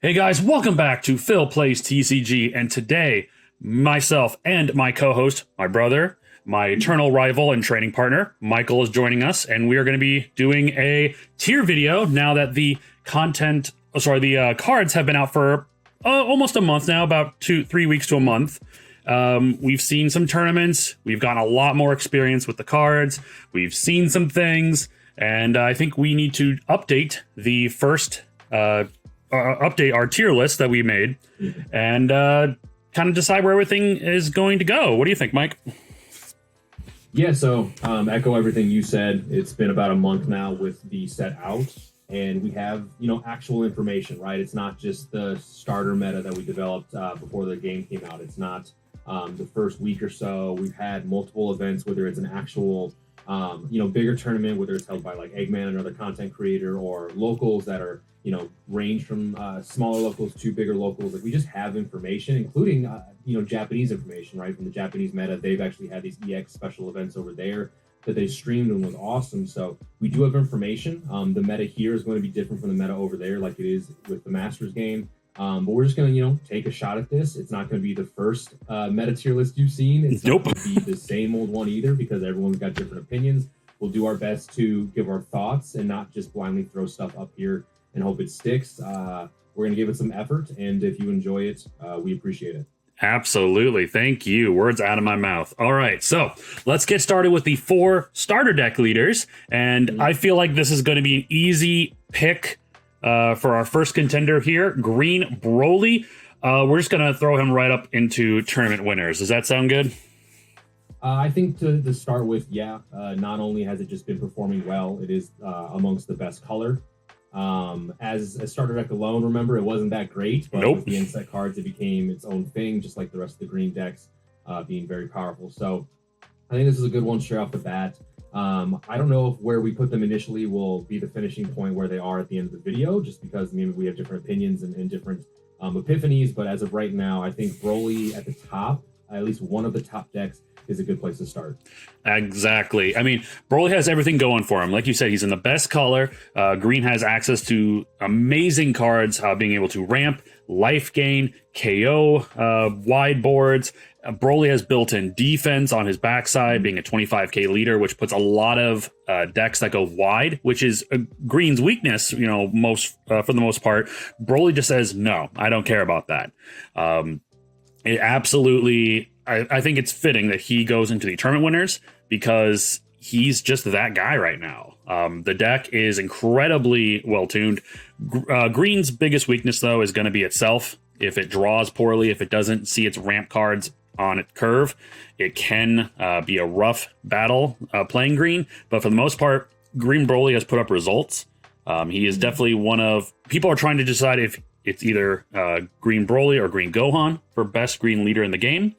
Hey guys, welcome back to Phil Plays TCG, and today, myself and my co-host, my brother, my eternal rival and training partner, Michael is joining us, and we are going to be doing a tier video now that the cards have been out for almost a month now, about 3 weeks to a month. We've seen some tournaments, we've gotten a lot more experience with the cards, we've seen some things, and I think we need to update the first update our tier list that we made and kind of decide where everything is going to go. What do you think, Mike? Yeah, so echo everything you said. It's been about a month now with the set out, and we have, actual information, right? It's not just the starter meta that we developed before the game came out. It's not the first week or so. We've had multiple events, whether it's an actual bigger tournament, whether it's held by like Eggman, another content creator, or locals that are, range from smaller locals to bigger locals. Like, we just have information, including, Japanese information, right? From the Japanese meta. They've actually had these EX special events over there that they streamed and was awesome. So we do have information. The meta here is going to be different from the meta over there, like it is with the Masters game. But we're just going to, take a shot at this. It's not going to be the first meta tier list you've seen. It's not going to be the same old one either, because everyone's got different opinions. We'll do our best to give our thoughts and not just blindly throw stuff up here and hope it sticks. We're going to give it some effort, and if you enjoy it, we appreciate it. Absolutely. Thank you. Words out of my mouth. All right, so let's get started with the 4 starter deck leaders, and I feel like this is going to be an easy pick for our first contender here, Green Broly. We're just going to throw him right up into tournament winners. Does that sound good? I think to start with, not only has it just been performing well, it is amongst the best color. As a starter deck alone, remember, it wasn't that great, but with the inset cards, it became its own thing, just like the rest of the green decks being very powerful. So I think this is a good one straight off the bat. I don't know if where we put them initially will be the finishing point where they are at the end of the video, just because maybe we have different opinions and different epiphanies. But as of right now, I think Broly at the top, at least one of the top decks, is a good place to start. Exactly. I mean, Broly has everything going for him. Like you said, he's in the best color. Green has access to amazing cards, being able to ramp, life gain, KO, wide boards. Broly has built-in defense on his backside, being a 25k leader, which puts a lot of decks that go wide, which is Green's weakness, for the most part. Broly just says, no, I don't care about that. It absolutely... I think it's fitting that he goes into the tournament winners because he's just that guy right now. The deck is incredibly well-tuned. Green's biggest weakness, though, is going to be itself. If it draws poorly, if it doesn't see its ramp cards on its curve, it can be a rough battle playing Green. But for the most part, Green Broly has put up results. He is definitely one of... People are trying to decide if it's either Green Broly or Green Gohan for best green leader in the game.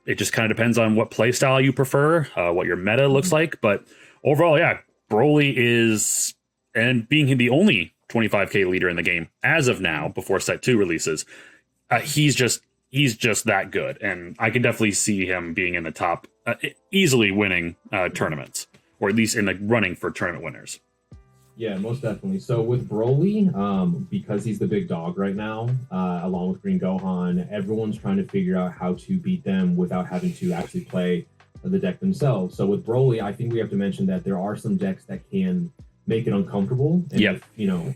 It just kind of depends on what playstyle you prefer, what your meta looks like. But overall, Broly is, and being the only 25k leader in the game as of now, before Set 2 releases, he's just that good. And I can definitely see him being in the top, easily winning tournaments, or at least in the running for tournament winners. Yeah, most definitely. So with Broly, because he's the big dog right now, along with Green Gohan, everyone's trying to figure out how to beat them without having to actually play the deck themselves. So with Broly, I think we have to mention that there are some decks that can make it uncomfortable. And if,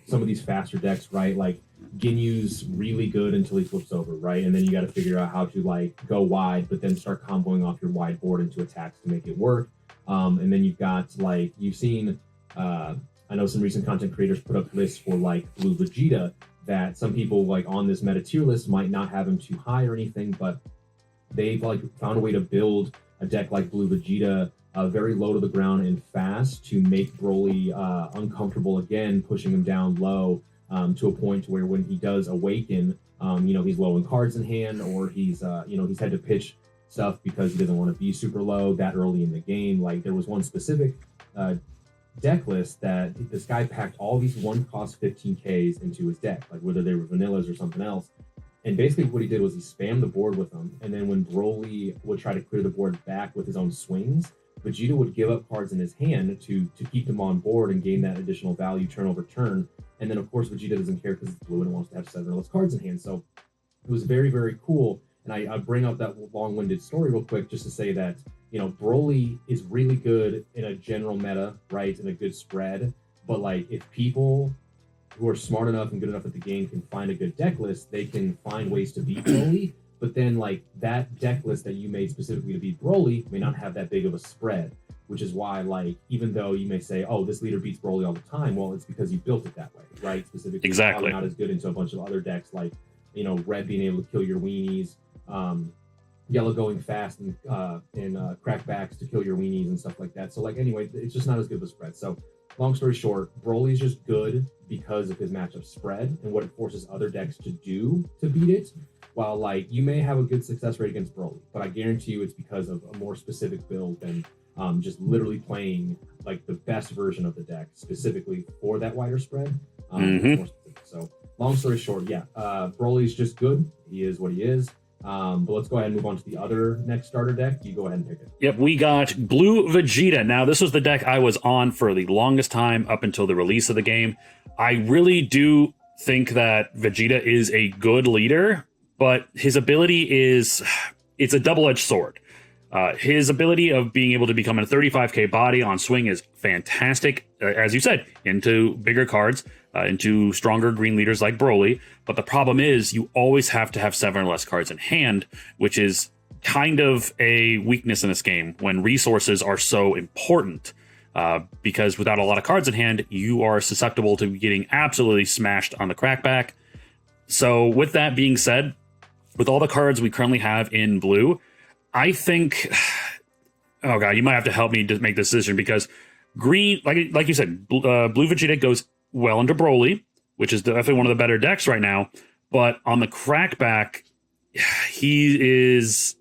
some of these faster decks, right, like Ginu's really good until he flips over, right? And then you got to figure out how to like go wide, but then start comboing off your wide board into attacks to make it work. And then you've got like, you've seen... I know some recent content creators put up lists for like Blue Vegeta that some people like on this meta tier list might not have him too high or anything, but they've like found a way to build a deck like Blue Vegeta very low to the ground and fast to make Broly uncomfortable again, pushing him down low to a point where when he does awaken, he's low in cards in hand, or he's had to pitch stuff because he doesn't want to be super low that early in the game. Like there was one specific deck list that this guy packed all these one-cost 15Ks into his deck, like whether they were vanillas or something else. And basically what he did was he spammed the board with them, and then when Broly would try to clear the board back with his own swings, Vegeta would give up cards in his hand to keep them on board and gain that additional value turn over turn. And then of course Vegeta doesn't care because it's blue and wants to have 7 or less cards in hand. So it was very, very cool. And I bring up that long-winded story real quick just to say that, you know, Broly is really good in a general meta, right? In a good spread. But like if people who are smart enough and good enough at the game can find a good deck list, they can find ways to beat Broly. But then like that deck list that you made specifically to beat Broly may not have that big of a spread, which is why, like, even though you may say, oh, this leader beats Broly all the time, well, it's because you built it that way, right? Specifically, Exactly. not as good into a bunch of other decks like, you know, red being able to kill your weenies, yellow going fast and crackbacks to kill your weenies and stuff like that. So like anyway, it's just not as good of a spread. So long story short, Broly's just good because of his matchup spread and what it forces other decks to do to beat it. While like you may have a good success rate against Broly, but I guarantee you it's because of a more specific build than just literally playing like the best version of the deck specifically for that wider spread. More specific. So long story short, yeah, Broly's just good. He is what he is. But let's go ahead and move on to the other next starter deck. You go ahead and pick it. Yep, we got Blue Vegeta. Now, this was the deck I was on for the longest time up until the release of the game. I really do think that Vegeta is a good leader, but his ability is, it's a double-edged sword. His ability of being able to become a 35k body on swing is fantastic, as you said, into bigger cards, into stronger green leaders like Broly. But the problem is you always have to have 7 or less cards in hand, which is kind of a weakness in this game when resources are so important. Because without a lot of cards in hand, you are susceptible to getting absolutely smashed on the crackback. So with that being said, with all the cards we currently have in blue, I think, oh god, you might have to help me to make this decision because green, like you said, blue Vegeta goes well into Broly, which is definitely one of the better decks right now. But on the crackback, there's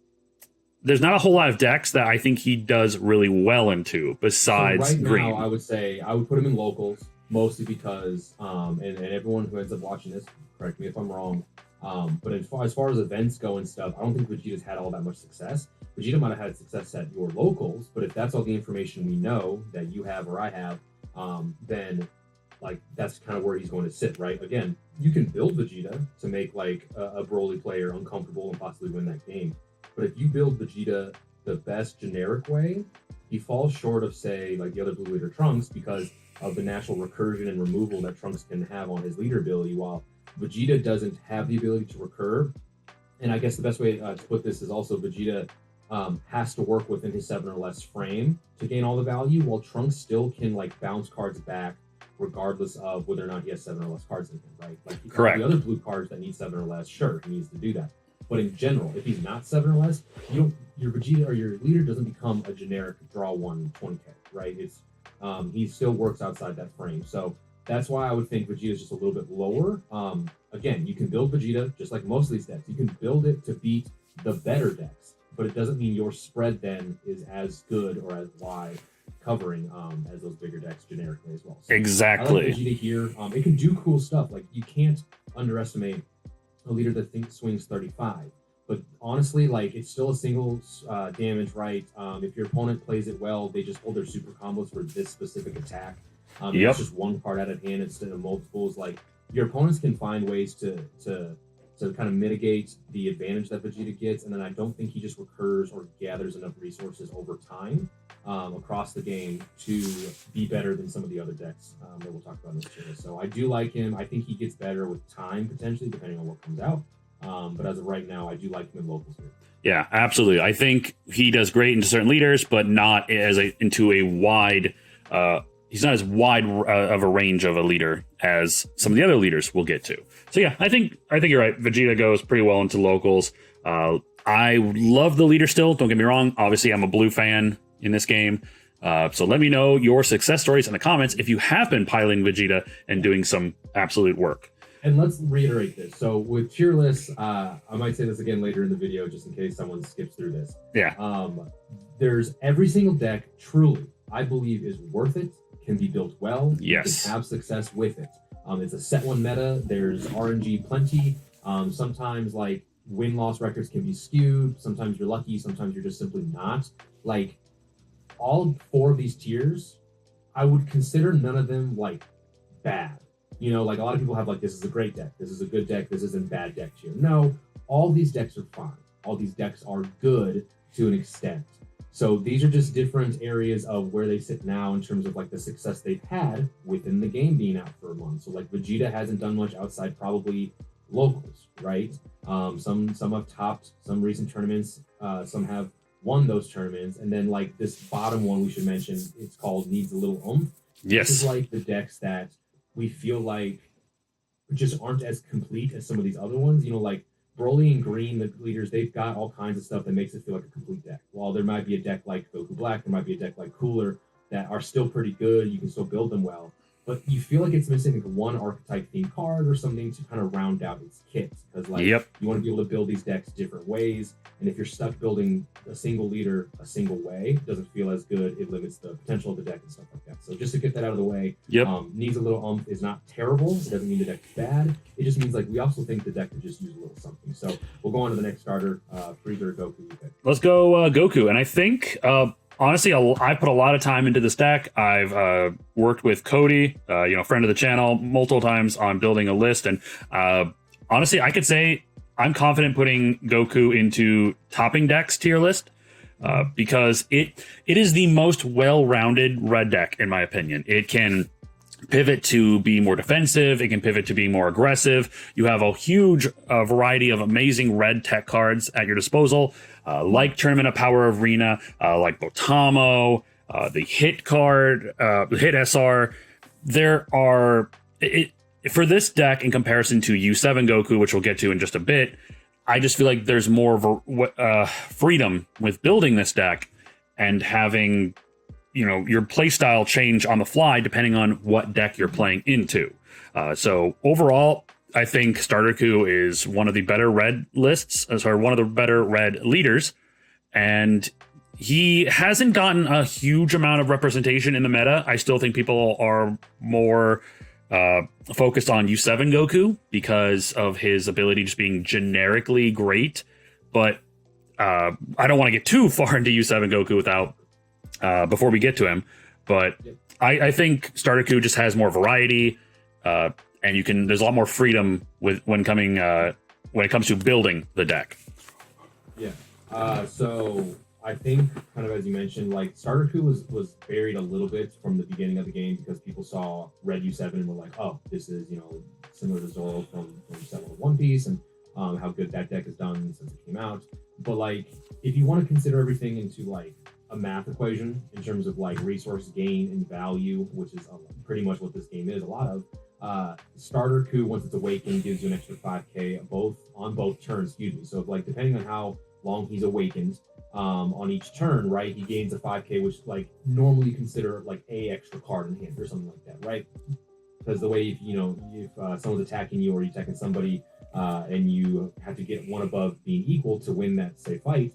not a whole lot of decks that I think he does really well into besides so right green. Now, I would say I would put him in locals mostly because, and everyone who ends up watching this, correct me if I'm wrong. But as far as events go and stuff, I don't think Vegeta's had all that much success. Vegeta might have had success at your locals, but if that's all the information we know that you have or I have, then like that's kind of where he's going to sit, right? Again, you can build Vegeta to make like a Broly player uncomfortable and possibly win that game. But if you build Vegeta the best generic way, he falls short of, say, like the other blue leader Trunks because of the natural recursion and removal that Trunks can have on his leader ability, while Vegeta doesn't have the ability to recur. And I guess the best way to put this is also Vegeta has to work within his 7 or less frame to gain all the value, while Trunks still can like bounce cards back regardless of whether or not he has 7 or less cards in him, right? Like Correct. The other blue cards that need 7 or less, sure, he needs to do that. But in general, if he's not 7 or less, your Vegeta or your leader doesn't become a generic draw 1 20k, right? It's he still works outside that frame. So that's why I would think Vegeta is just a little bit lower. Again, you can build Vegeta just like most of these decks. You can build it to beat the better decks, but it doesn't mean your spread then is as good or as wide covering as those bigger decks generically as well. So exactly. I like Vegeta here. It can do cool stuff. Like you can't underestimate a leader that swings 35. But honestly, like it's still a single damage, right? If your opponent plays it well, they just hold their super combos for this specific attack. It's just one card out of hand instead of multiples. Like your opponents can find ways to kind of mitigate the advantage that Vegeta gets, and then I don't think he just recurs or gathers enough resources over time across the game to be better than some of the other decks that we'll talk about in this video. So I do like him. I think he gets better with time potentially, depending on what comes out. But as of right now, I do like him in locals here. Yeah, absolutely. I think he does great into certain leaders, but not into a wide. He's not as wide of a range of a leader as some of the other leaders we'll get to. So yeah, I think you're right. Vegeta goes pretty well into locals. I love the leader still. Don't get me wrong. Obviously, I'm a blue fan in this game. So let me know your success stories in the comments if you have been piloting Vegeta and doing some absolute work. And let's reiterate this. So with tier lists, I might say this again later in the video, just in case someone skips through this. Yeah. There's every single deck truly, I believe, is worth it, can be built well. Yes. You can have success with it. It's a set one meta. There's RNG plenty. Sometimes like win-loss records can be skewed. Sometimes you're lucky. Sometimes you're just simply not. Like all 4 of these tiers, I would consider none of them like bad. You know, like a lot of people have like, this is a great deck, this is a good deck, this isn't bad deck tier. No, all these decks are fine. All these decks are good to an extent. So these are just different areas of where they sit now in terms of like the success they've had within the game being out for a month. So like Vegeta hasn't done much outside probably locals, right? Some have topped some recent tournaments. Some have won those tournaments, and then like this bottom one we should mention, it's called Needs a Little Oomph. This is Yes. like the decks that we feel like just aren't as complete as some of these other ones. You know, like Broly and Green, the leaders, they've got all kinds of stuff that makes it feel like a complete deck. While there might be a deck like Goku Black, there might be a deck like Cooler that are still pretty good. You can still build them well, but you feel like it's missing like one archetype themed card or something to kind of round out its kit. Because like Yep. you want to be able to build these decks different ways, and if you're stuck building a single leader a single way, it doesn't feel as good. It limits the potential of the deck and stuff like that. So just to get that out of the way, Yep. Needs a Little Oomph is not terrible. It doesn't mean the deck is bad. It just means like we also think the deck could just use a little something. So we'll go on to the next starter, Freezer Goku. Okay. Let's go Goku. And I think, honestly, I put a lot of time into this deck. I've worked with Cody, friend of the channel, multiple times on building a list. And honestly, I could say I'm confident putting Goku into topping decks tier list because it is the most well-rounded red deck, in my opinion. It can pivot to be more defensive. It can pivot to be more aggressive. You have a huge variety of amazing red tech cards at your disposal, like Tournament of Power Arena, like Botamo, the hit card, the hit SR. There are for this deck in comparison to U7 Goku, which we'll get to in just a bit. I just feel like there's more freedom with building this deck and having your playstyle change on the fly depending on what deck you're playing into. So overall, I think Starter Ku is one of the better red lists, one of the better red leaders, and he hasn't gotten a huge amount of representation in the meta. I still think people are more focused on U7 Goku because of his ability just being generically great, but I don't want to get too far into U7 Goku without before we get to him, but I think Starter Ku just has more variety, and there's a lot more freedom when it comes to building the deck. Yeah. So I think, kind of as you mentioned, like Starter Ku was buried a little bit from the beginning of the game because people saw Red U7 and were like, oh, this is similar to Zoro from One Piece, and how good that deck has done since it came out. But like, if you want to consider everything into like a math equation in terms of like resource gain and value, which is pretty much what this game is a lot of, Starter Ku, once it's awakened, gives you an extra 5k on both turns, excuse me. So if, like, depending on how long he's awakened on each turn, right, he gains a 5k, which like normally consider like a extra card in hand or something like that, right? Because the way if someone's attacking you or you're attacking somebody and you have to get one above being equal to win that say fight,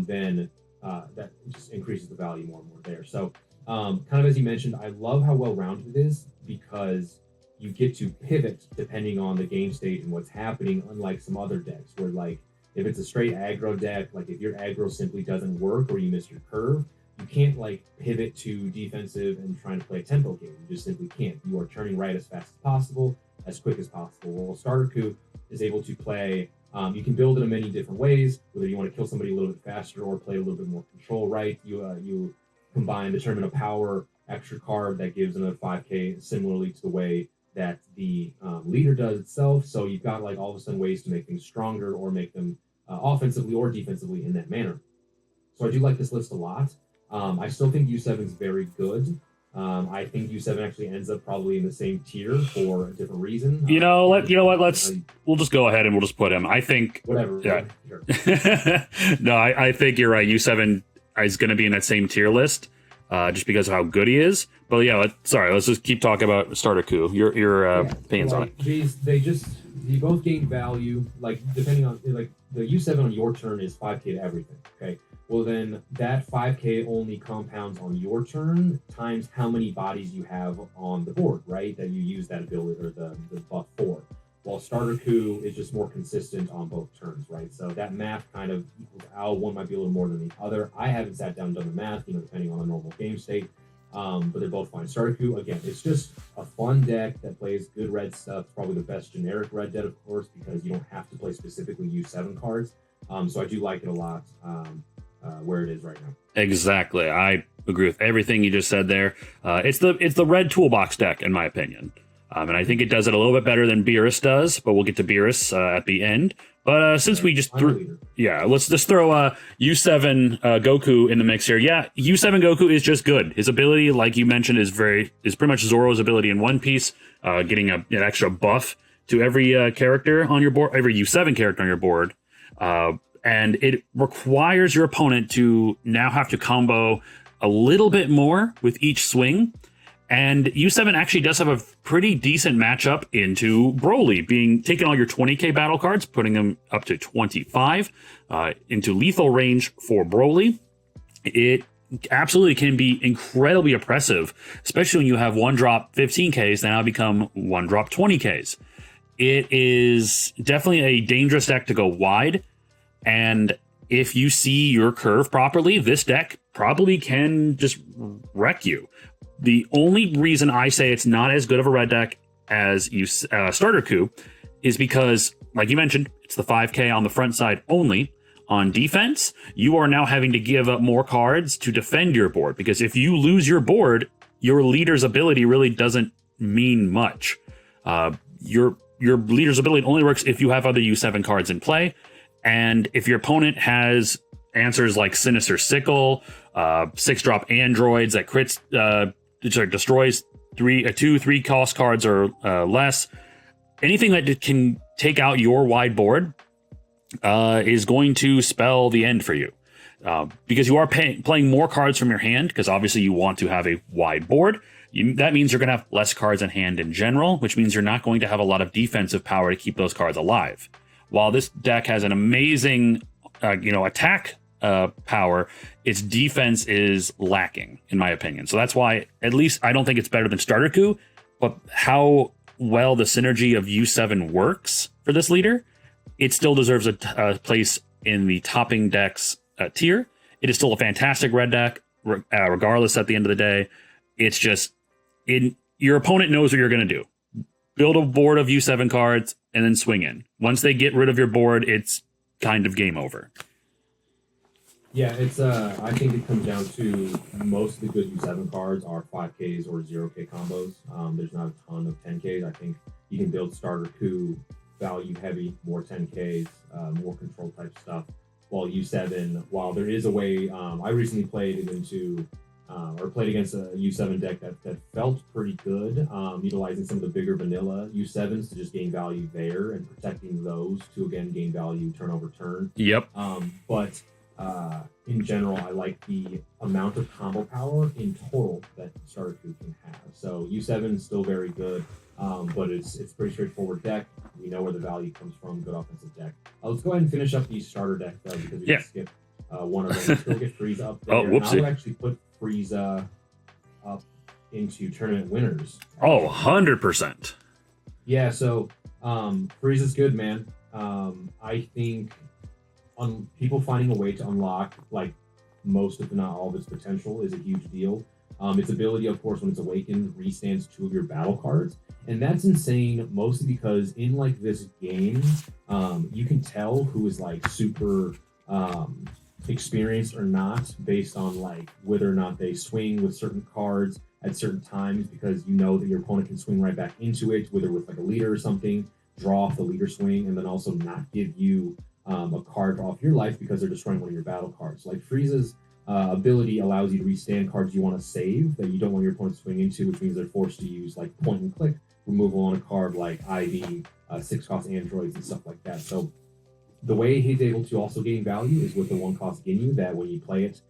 then that just increases the value more and more there. So kind of as you mentioned, I love how well-rounded it is because you get to pivot depending on the game state and what's happening, unlike some other decks where like if it's a straight aggro deck, like if your aggro simply doesn't work or you miss your curve, you can't like pivot to defensive and trying to play a tempo game. You just simply can't. You are turning right as fast as possible, as quick as possible. Well, Starter Ku is able to play. You can build it in many different ways, whether you want to kill somebody a little bit faster or play a little bit more control right. You combine the Tournament of Power extra card that gives another 5k similarly to the way that the leader does itself. So you've got like all of a sudden ways to make things stronger or make them offensively or defensively in that manner. So I do like this list a lot. I still think U7 is very good. I think U7 actually ends up probably in the same tier for a different reason. We'll just go ahead and we'll just put him. I think whatever. Yeah. Sure. No, I think you're right. U7 is going to be in that same tier list, just because of how good he is. But yeah, let's just keep talking about Starter Ku. Your opinions on it. They both gain value, like depending on like the U7 on your turn is 5k to everything. Okay. Well, then that 5k only compounds on your turn times how many bodies you have on the board, right? That you use that ability or the buff for. While Starter Ku is just more consistent on both turns, right? So that math kind of equals out. One might be a little more than the other. I haven't sat down and done the math, depending on the normal game state. But they're both fine. Starter Coup, again, it's just a fun deck that plays good red stuff. Probably the best generic red deck, of course, because you don't have to play specifically U7 cards. So I do like it a lot where it is right now. Exactly. I agree with everything you just said there. It's the red toolbox deck, in my opinion. And I think it does it a little bit better than Beerus does, but we'll get to Beerus at the end. But since we just let's just throw U7 Goku in the mix here. Yeah, U7 Goku is just good. His ability, like you mentioned, is pretty much Zoro's ability in One Piece, getting an extra buff to every character on your board, every U7 character on your board. And it requires your opponent to now have to combo a little bit more with each swing. And U7 actually does have a pretty decent matchup into Broly, taking all your 20k battle cards, putting them up to 25 into lethal range for Broly. It absolutely can be incredibly oppressive, especially when you have one drop 15ks that now become one drop 20ks. It is definitely a dangerous deck to go wide. And if you see your curve properly, this deck probably can just wreck you. The only reason I say it's not as good of a red deck as Starter Coup is because, like you mentioned, it's the 5k on the front side only. On defense, you are now having to give up more cards to defend your board, because if you lose your board, your leader's ability really doesn't mean much. Your leader's ability only works if you have other U7 cards in play. And if your opponent has answers like Sinister Sickle, 6-drop androids that crits, destroys 3 cost cards or less, anything that can take out your wide board is going to spell the end for you. Because you are playing more cards from your hand, because obviously you want to have a wide board. That means you're going to have less cards in hand in general, which means you're not going to have a lot of defensive power to keep those cards alive. While this deck has an amazing, attack power, its defense is lacking, in my opinion. So that's why, at least, I don't think it's better than Starter Coup, but how well the synergy of U7 works for this leader, it still deserves a place in the topping decks tier. It is still a fantastic red deck, regardless at the end of the day. It's just, your opponent knows what you're going to do. Build a board of U7 cards and then swing in. Once they get rid of your board, it's kind of game over. Yeah, it's I think it comes down to most of the good U7 cards are 5Ks or 0K combos. There's not a ton of 10Ks. I think you can build Starter Coup value heavy, more 10Ks, more control type stuff. While U7, while there is a way, I recently played against a U7 deck that felt pretty good, utilizing some of the bigger vanilla U7s to just gain value there and protecting those to again gain value turn over turn. Yep. But in general, I like the amount of combo power in total that Starter Coup can have. So U7 is still very good, but it's pretty straightforward deck. We know where the value comes from. Good offensive deck. Let's go ahead and finish up these starter decks though, because we can skip one of them. Let's go get Frieza up there. Oh, whoopsie. I would actually put Frieza up into tournament winners. Oh, 100%. Yeah, so Frieza's good, man. I think on people finding a way to unlock like most if not all of its potential is a huge deal. Its ability, of course, when it's awakened, restands 2 of your battle cards. And that's insane, mostly because in like this game, you can tell who is like super experienced or not based on like whether or not they swing with certain cards at certain times, because you know that your opponent can swing right back into it, whether with like a leader or something, draw off the leader swing, and then also not give you a card off your life because they're destroying one of your battle cards. Like Frieza's ability allows you to restand cards you want to save that you don't want your opponent to swing into, which means they're forced to use like point and click removal on a card like Ivy, 6-cost androids and stuff like that. So the way he's able to also gain value is with the 1-cost Ginu, that when you play it,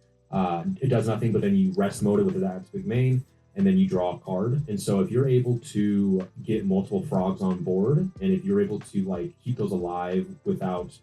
it does nothing, but then you rest mode it with that big main, and then you draw a card. And so if you're able to get multiple frogs on board, and if you're able to like keep those alive without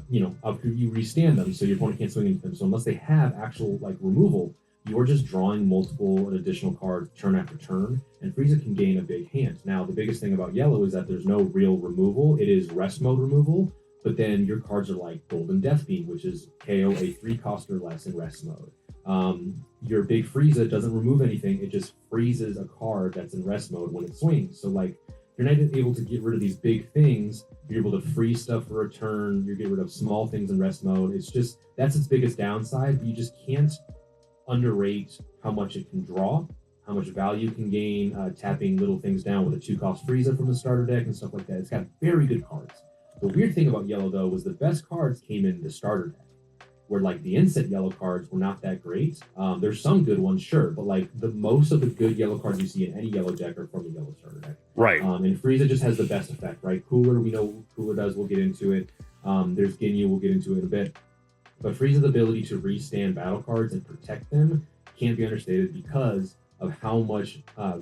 you restand them so your opponent can't swing into them. So unless they have actual like removal, you're just drawing multiple and additional cards turn after turn, and Frieza can gain a big hand. Now, the biggest thing about yellow is that there's no real removal. It is rest mode removal, but then your cards are like Golden Death Beam, which is KO a 3-cost or less in rest mode. Your big Frieza doesn't remove anything; it just freezes a card that's in rest mode when it swings. So like you're not able to get rid of these big things. You're able to freeze stuff for a turn. You get rid of small things in rest mode. It's just that's its biggest downside. You just can't underrate how much it can draw, how much value it can gain, tapping little things down with a 2-cost Frieza from the starter deck and stuff like that. It's got very good cards. The weird thing about yellow though was the best cards came in the starter deck, where like the inset yellow cards were not that great. There's some good ones, sure, but like the most of the good yellow cards you see in any yellow deck are from the yellow starter deck. Right. And Frieza just has the best effect, right? Cooler, we know what Cooler does. We'll get into it. There's Ginu, we'll get into it in a bit. But Frieza's ability to restand battle cards and protect them can't be understated because of how much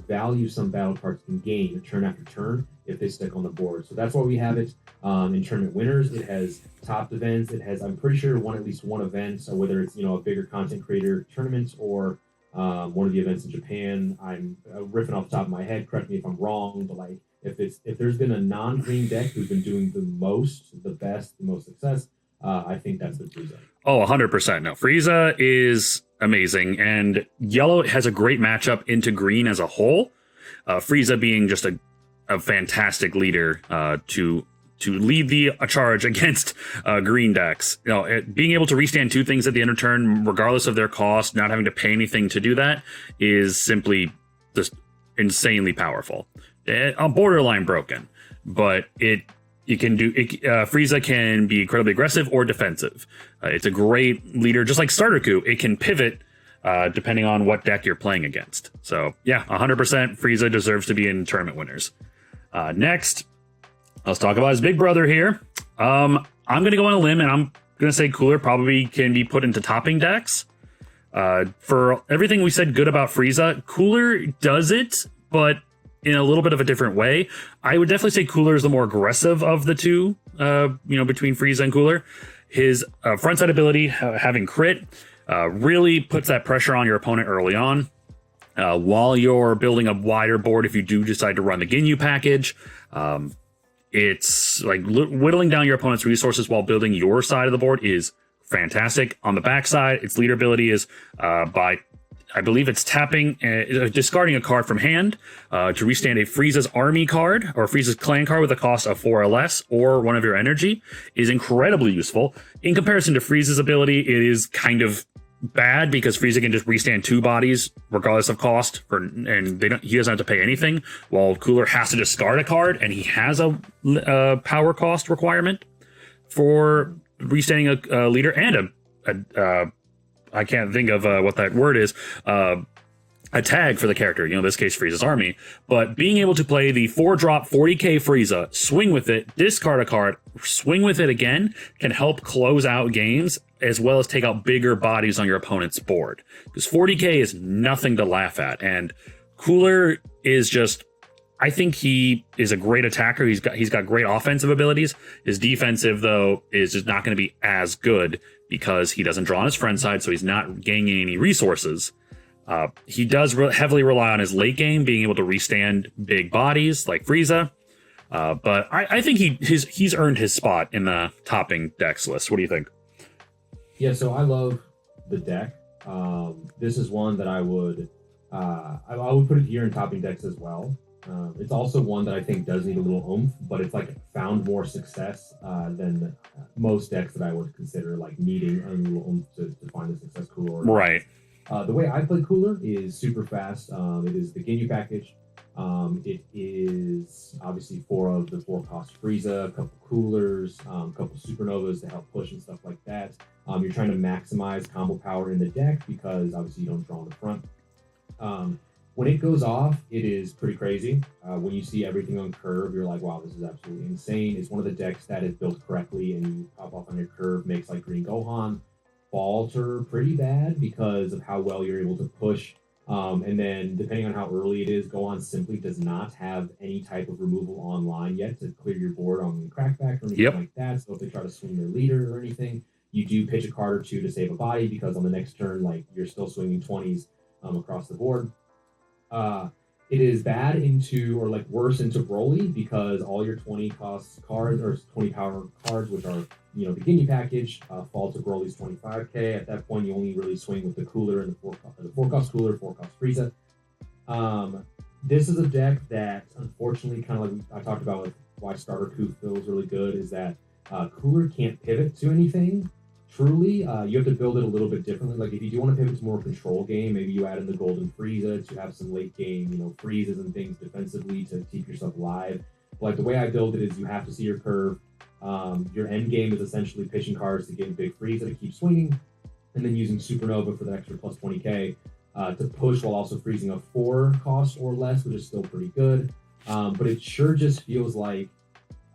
value some battle cards can gain turn after turn if they stick on the board. So that's why we have it in tournament winners. It has topped events. It has, I'm pretty sure, won at least one event. So whether it's a bigger content creator tournament or one of the events in Japan, I'm riffing off the top of my head. Correct me if I'm wrong, but like if there's been a non-green deck who's been doing the most, the best, the most success, I think that's the Frieza. Oh, 100%. No, Frieza is amazing, and yellow has a great matchup into green as a whole. Frieza being just a fantastic leader to lead the charge against green decks. Being able to restand two things at the end of turn, regardless of their cost, not having to pay anything to do that, is simply just insanely powerful. Borderline broken, but you can do it. Frieza can be incredibly aggressive or defensive. It's a great leader, just like Starter Coup. It can pivot depending on what deck you're playing against. So yeah, 100% Frieza deserves to be in tournament winners. Next, let's talk about his big brother here. I'm going to go on a limb and I'm going to say Cooler probably can be put into topping decks. For everything we said good about Frieza, Cooler does it, but in a little bit of a different way. I would definitely say Cooler is the more aggressive of the two, between Frieza and Cooler. His frontside ability, having crit, really puts that pressure on your opponent early on. While you're building a wider board, if you do decide to run the Ginyu package, it's like whittling down your opponent's resources while building your side of the board is fantastic. On the backside, its leader ability is by, I believe it's tapping, discarding a card from hand to restand a Frieza's army card or Frieza's clan card with a cost of 4 or less, or one of your energy, is incredibly useful. In comparison to Frieza's ability, it is kind of bad because Frieza can just restand 2 bodies regardless of cost, and he doesn't have to pay anything, while Cooler has to discard a card, and he has a power cost requirement for restanding a leader and a I can't think of what that word is, a tag for the character, in this case, Frieza's army. But being able to play the 4-drop 40k Frieza, swing with it, discard a card, swing with it again, can help close out games, as well as take out bigger bodies on your opponent's board. Because 40k is nothing to laugh at, and Cooler is just, I think he is a great attacker. He's got great offensive abilities. His defensive, though, is just not going to be as good because he doesn't draw on his friend side, so he's not gaining any resources. He does heavily rely on his late game, being able to restand big bodies like Frieza. But I think he's earned his spot in the topping decks list. What do you think? Yeah, so I love the deck. This is one that I would put it here in topping decks as well. It's also one that I think does need a little oomph, but it's like found more success than most decks that I would consider like needing a little oomph to find the success Cooler. Right. The way I play Cooler is super fast. It is the Ginyu package. It is obviously 4 of the 4-cost Frieza, a couple Coolers, a couple Supernovas to help push and stuff like that. You're trying to maximize combo power in the deck because obviously you don't draw on the front. When it goes off, it is pretty crazy. When you see everything on curve, you're like, wow, this is absolutely insane. It's one of the decks that is built correctly, and you pop off on your curve, makes like Green Gohan falter pretty bad because of how well you're able to push. And then depending on how early it is, Gohan simply does not have any type of removal online yet to clear your board on crackback or anything like that. So if they try to swing their leader or anything, you do pitch a card or 2 to save a body because on the next turn, like you're still swinging 20s across the board. It is bad into, or like worse into Broly, because all your 20 cost cards or 20 power cards, which are, the Ginu package, fall to Broly's 25k. At that point, you only really swing with the cooler and the four cost cooler, four cost Frieza. This is a deck that, unfortunately, kind of like I talked about with why Starter Coup feels really good, is that cooler can't pivot to anything. Truly, you have to build it a little bit differently. Like if you do want to pivot to more control game, maybe you add in the Golden Frieza to have some late game, freezes and things defensively to keep yourself alive. But like the way I build it is you have to see your curve. Your end game is essentially pitching cards to get Big Frieza to keep swinging, and then using Supernova for the extra plus 20k to push while also freezing a 4 cost or less, which is still pretty good. But it sure just feels like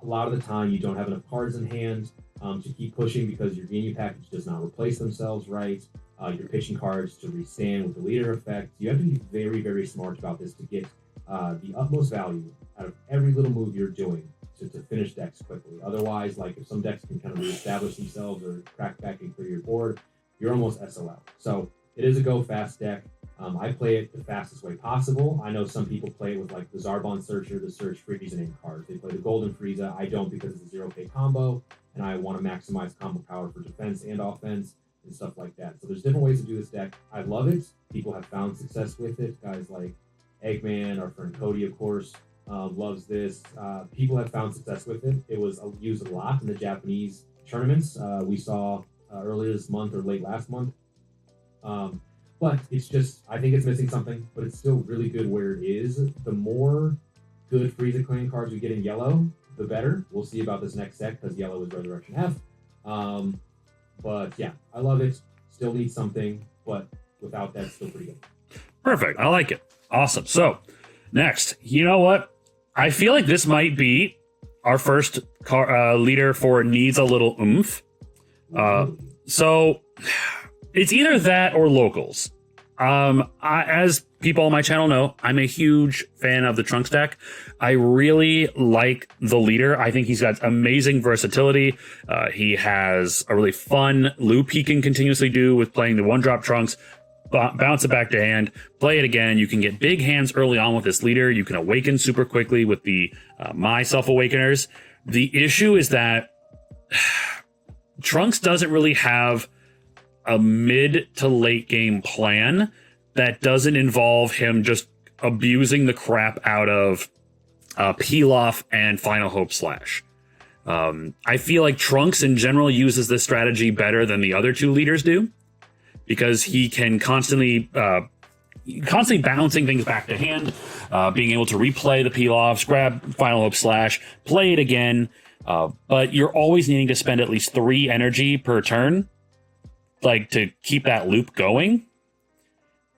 a lot of the time you don't have enough cards in hand to keep pushing because your Ginu package does not replace themselves right. You're pitching cards to restand with the leader effect. You have to be very, very smart about this to get the utmost value out of every little move you're doing to finish decks quickly. Otherwise, like if some decks can kind of reestablish themselves or crack back and clear your board, you're almost SOL. So it is a go fast deck. I play it the fastest way possible. I know some people play it with like the Zarbon Searcher, the Search Frieza name cards. They play the Golden Frieza. I don't, because it's a 0k combo, and I want to maximize combo power for defense and offense and stuff like that. So there's different ways to do this deck. I love it. People have found success with it. Guys like Eggman, our friend Cody, of course, loves this. People have found success with it. It was used a lot in the Japanese tournaments we saw earlier this month or late last month. But it's just, I think it's missing something, but it's still really good where it is. The more good Frieza Clan cards we get in yellow, the better. We'll see about this next set, because yellow is Resurrection F. But yeah, I love it. Still needs something, but without that, still pretty good. Perfect. I like it. Awesome. So next, you know what? I feel like this might be our first leader for needs a little oomph. So it's either that or locals. As people on my channel know, I'm a huge fan of the Trunks deck. I really like the leader. I think he's got amazing versatility. He has a really fun loop he can continuously do with playing the one-drop Trunks, bounce it back to hand, play it again. You can get big hands early on with this leader. You can awaken super quickly with the My Self-Awakeners. The issue is that Trunks doesn't really have a mid to late game plan that doesn't involve him just abusing the crap out of Peel Off and Final Hope Slash. I feel like Trunks in general uses this strategy better than the other two leaders do, because he can constantly bouncing things back to hand, being able to replay the Peel Offs, grab Final Hope Slash, play it again, but you're always needing to spend at least 3 energy per turn, like to keep that loop going,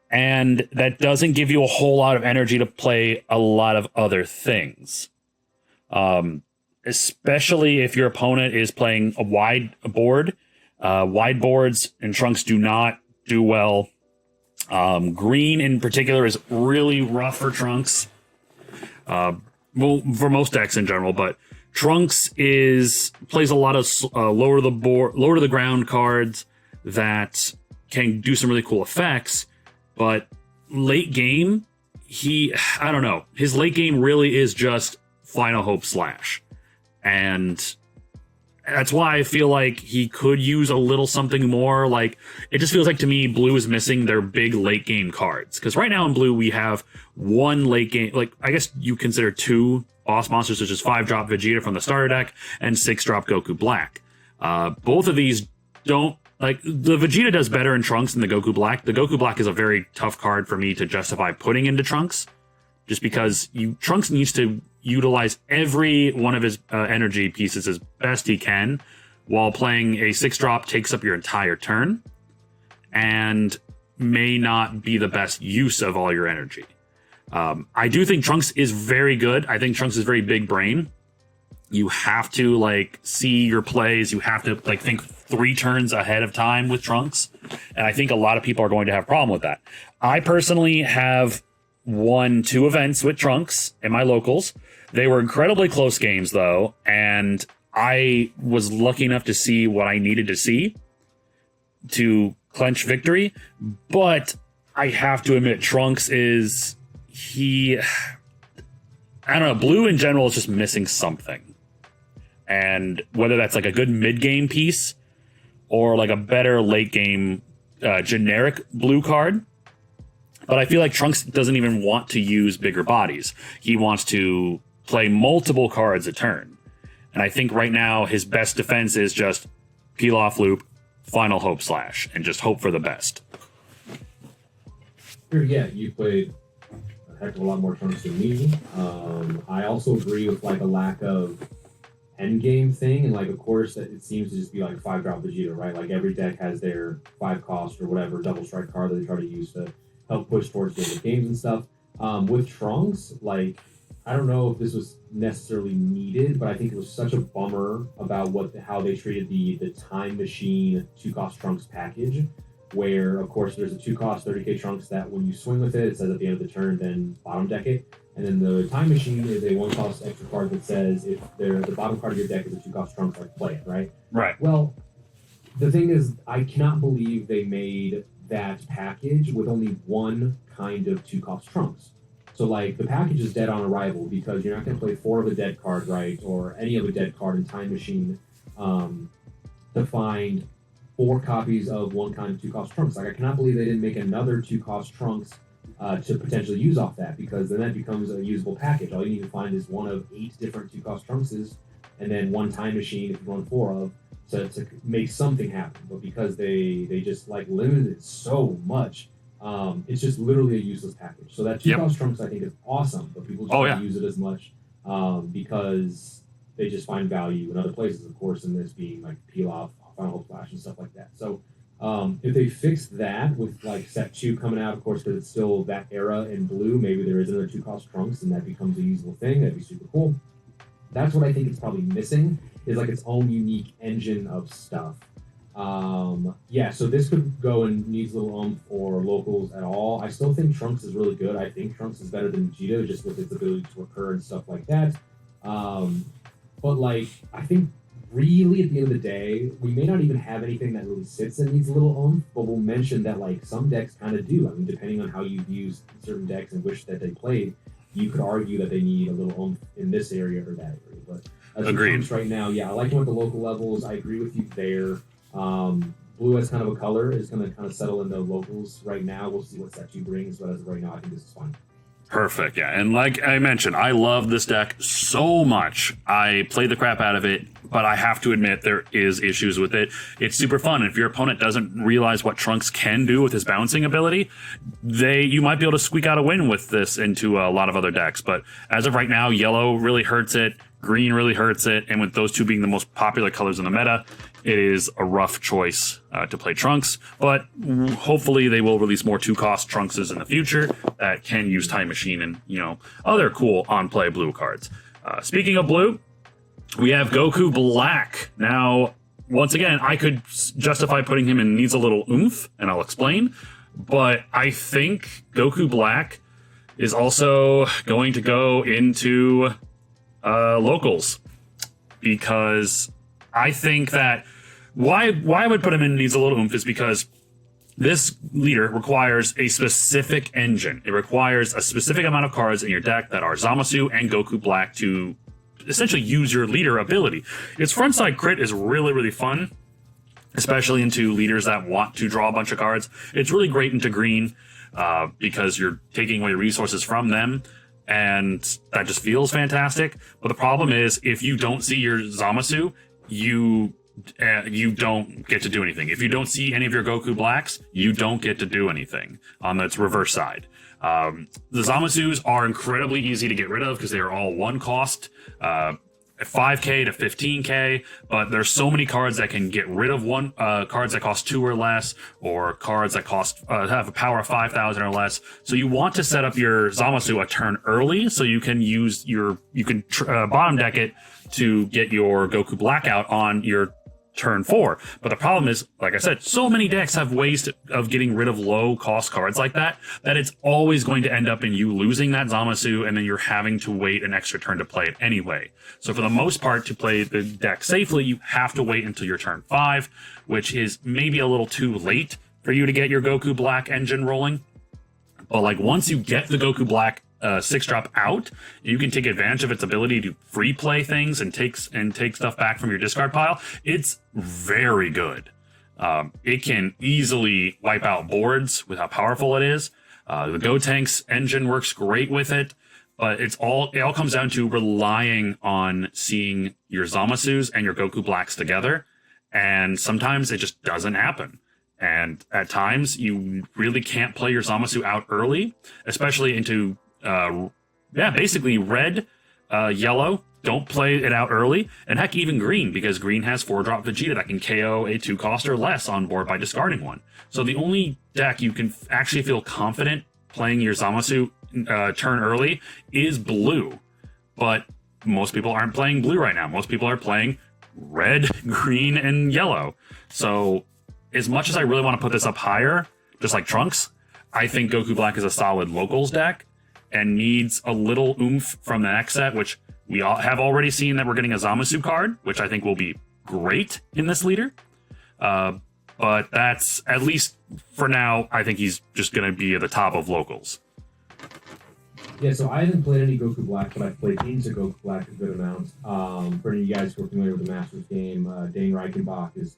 and that doesn't give you a whole lot of energy to play a lot of other things, especially if your opponent is playing a wide board. Wide boards and Trunks do not do well. Green in particular is really rough for Trunks, well, for most decks in general, but Trunks plays a lot of lower to the ground cards that can do some really cool effects, but late game, I don't know, his late game really is just Final Hope Slash, and that's why I feel like he could use a little something more. Like, it just feels like to me blue is missing their big late game cards, because right now in blue we have one late game, like I guess you consider 2 boss monsters, such as 5-drop Vegeta from the starter deck and 6-drop Goku Black. Both of these don't, like, the Vegeta does better in Trunks than the Goku Black. The Goku Black is a very tough card for me to justify putting into Trunks, just because Trunks needs to utilize every one of his energy pieces as best he can, while playing a 6-drop takes up your entire turn and may not be the best use of all your energy. I do think Trunks is very good. I think Trunks is very big brain. You have to like see your plays. You have to like think 3 turns ahead of time with Trunks. And I think a lot of people are going to have a problem with that. I personally have won 2 events with Trunks in my locals. They were incredibly close games though, and I was lucky enough to see what I needed to see to clinch victory. But I have to admit, Trunks I don't know, blue in general is just missing something. And whether that's like a good mid-game piece or like a better late-game generic blue card. But I feel like Trunks doesn't even want to use bigger bodies. He wants to play multiple cards a turn. And I think right now his best defense is just peel off loop, final hope slash, and just hope for the best. Yeah, you played a heck of a lot more Trunks than me. I also agree with like a lack of end game thing, and like of course that it seems to just be like 5-drop Vegeta, right? Like every deck has their 5 cost or whatever double strike card that they try to use to help push towards the games and stuff. With Trunks, like I don't know if this was necessarily needed, but I think it was such a bummer about how they treated the Time Machine 2-cost Trunks package, where of course there's a 2-cost 30k Trunks that when you swing with it, it says at the end of the turn, then bottom deck it. And then the Time Machine is a 1-cost extra card that says if the bottom card of your deck is a 2-cost Trunks, like play it, right? Right. Well, the thing is, I cannot believe they made that package with only one kind of 2-cost Trunks. So like the package is dead on arrival because you're not going to play 4 of a dead card, right, or any of a dead card in Time Machine to find 4 copies of one kind of 2-cost Trunks. Like I cannot believe they didn't make another 2-cost Trunks to potentially use off that, because then that becomes a usable package. All you need to find is one of 8 different 2-cost Trunkses, and then one Time Machine if you run 4 of to make something happen. But because they just like limited it so much, it's just literally a useless package. So that 2-cost Trunks I think is awesome, but people just don't use it as much because they just find value in other places, of course, in this being like peel off, final hope flash and stuff like that. So if they fix that with like set 2 coming out, of course, because it's still that era in blue, maybe there is another 2-cost Trunks and that becomes a usable thing. That'd be super cool. That's what I think it's probably missing, is like its own unique engine of stuff. So this could go and needs little oomph or locals at all. I still think Trunks is really good. I think Trunks is better than Vegeta just with its ability to recur and stuff like that. But like, I think really at the end of the day, we may not even have anything that really sits and needs a little oomph, but we'll mention that like some decks kind of do. I mean, depending on how you've used certain decks and wish that they played, you could argue that they need a little oomph in this area or that area. But as agreed. Right now, yeah, I like them at the local levels. I agree with you there. Blue as kind of a color is going to kind of settle into locals right now. We'll see what set 2 brings, but as of right now, I think this is fine. Perfect, yeah. And like I mentioned, I love this deck so much. I play the crap out of it, but I have to admit there is issues with it. It's super fun. If your opponent doesn't realize what Trunks can do with his bouncing ability, you might be able to squeak out a win with this into a lot of other decks. But as of right now, yellow really hurts it, green really hurts it, and with those two being the most popular colors in the meta, it is a rough choice to play Trunks, but hopefully they will release more 2-cost Trunkses in the future that can use Time Machine and, other cool on-play blue cards. Speaking of blue, we have Goku Black. Now, once again, I could justify putting him in needs a little oomph, and I'll explain, but I think Goku Black is also going to go into locals, because I think that why I would put him in needs a little oomph is because this leader requires a specific engine. It requires a specific amount of cards in your deck that are Zamasu and Goku Black to essentially use your leader ability. Its frontside crit is really, really fun, especially into leaders that want to draw a bunch of cards. It's really great into green because you're taking away resources from them, and that just feels fantastic. But the problem is, if you don't see your Zamasu, you don't get to do anything. If you don't see any of your Goku Blacks, you don't get to do anything on its reverse side. The Zamasus are incredibly easy to get rid of because they are all 1-cost, 5k to 15k, but there's so many cards that can get rid of cards that cost 2 or less, or cards that cost have a power of 5,000 or less. So you want to set up your Zamasu a turn early so you can use bottom deck it to get your Goku Black out on your turn 4. But the problem is, like I said, so many decks have ways of getting rid of low cost cards like that it's always going to end up in you losing that Zamasu, and then you're having to wait an extra turn to play it anyway. So for the most part, to play the deck safely, you have to wait until your turn 5, which is maybe a little too late for you to get your Goku Black engine rolling. But like once you get the Goku Black 6-drop out, you can take advantage of its ability to free play things and take stuff back from your discard pile. It's very good. It can easily wipe out boards with how powerful it is. The Gotenks engine works great with it, but it all comes down to relying on seeing your Zamasus and your Goku Blacks together, and sometimes it just doesn't happen. And at times, you really can't play your Zamasu out early, especially into, basically red, yellow. Don't play it out early. And heck, even green, because green has 4-drop Vegeta that can KO a 2-cost or less on board by discarding one. So the only deck you can actually feel confident playing your Zamasu turn early is blue. But most people aren't playing blue right now. Most people are playing red, green, and yellow. So as much as I really want to put this up higher, just like Trunks, I think Goku Black is a solid locals deck and needs a little oomph from the next set, which we all have already seen that we're getting a Zamasu card, which I think will be great in this leader. But that's, at least for now, I think he's just going to be at the top of locals. Yeah, so I haven't played any Goku Black, but I've played into Goku Black a good amount. For any of you guys who are familiar with the Masters game, Dane Reichenbach is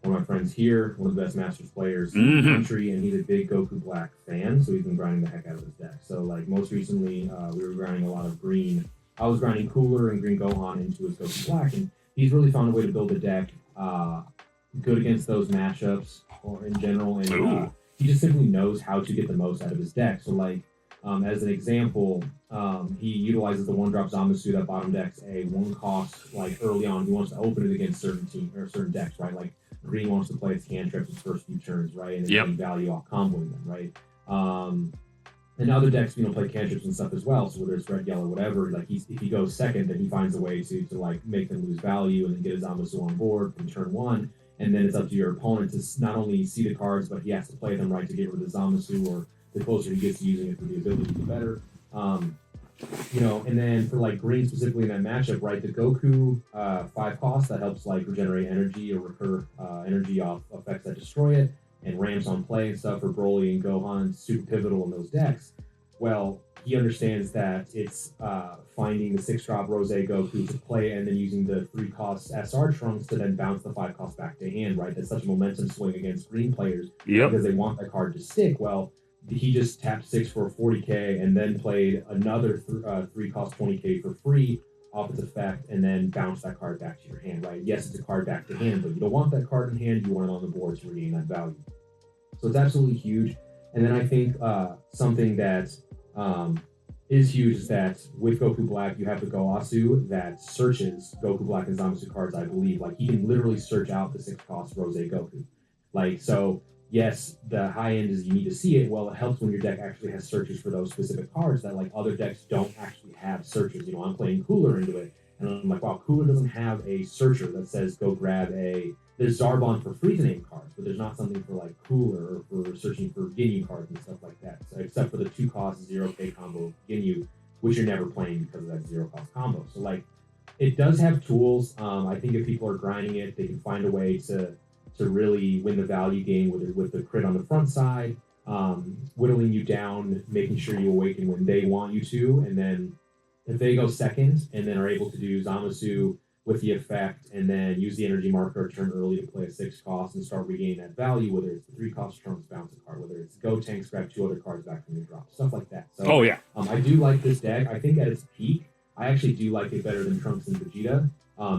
one of my friends here, one of the best Masters players in the country, and he's a big Goku Black fan, so he's been grinding the heck out of his deck. So, like, most recently, we were grinding a lot of green. I was grinding Cooler and Green Gohan into his Goku Black, and he's really found a way to build a deck good against those matchups, or in general, and he just simply knows how to get the most out of his deck. So, like, as an example, he utilizes the 1-drop Zamasu that bottom decks a 1-cost, like, early on. He wants to open it against certain certain decks, right? Like, green wants to play its cantrips its first few turns, right? And then value off comboing them, right? And other decks, play cantrips and stuff as well. So whether it's red, yellow, whatever, like if he goes second, then he finds a way to like make them lose value and then get his Zamasu on board from turn 1. And then it's up to your opponent to not only see the cards, but he has to play them right to get rid of the Zamasu, or the closer he gets to using it for the ability, the better. And then for like green specifically in that matchup, right, the Goku 5-cost that helps like regenerate energy or recur energy off effects that destroy it, and ramps on play and stuff for Broly and Gohan, super pivotal in those decks. Well, he understands that it's finding the 6-drop Rose Goku to play and then using the 3-cost SR Trunks to then bounce the 5-cost back to hand, right? That's such a momentum swing against green players because they want that card to stick. Well, he just tapped 6 for 40k and then played another 3-cost 20k for free off its effect, and then bounce that card back to your hand, right? Yes, it's a card back to hand, but you don't want that card in hand. You want it on the board to regain that value. So it's absolutely huge. And then I think something that is huge is that with Goku Black, you have the Goasu that searches Goku Black and Zamasu cards, I believe. Like, he can literally search out the 6-cost Rose Goku. Like, so yes, the high end is you need to see it. Well, it helps when your deck actually has searches for those specific cards that like other decks don't actually have searches. I'm playing Cooler into it, and I'm like, wow, Cooler doesn't have a searcher that says go grab there's Zarbon for free-to-name cards, but there's not something for like Cooler or for searching for Ginu cards and stuff like that. So except for the 2-cost 0k combo of Ginu, which you're never playing because of that 0-cost combo. So like, it does have tools. I think if people are grinding it, they can find a way to really win the value game with the crit on the front side, whittling you down, making sure you awaken when they want you to, and then if they go second and then are able to do Zamasu with the effect and then use the energy marker turn early to play a 6-cost and start regaining that value, whether it's the 3-cost Trunks bounce a card, whether it's Go Tanks grab 2 other cards back from your drop, stuff like that. So I do like this deck. I think at its peak, I actually do like it better than Trunks and Vegeta.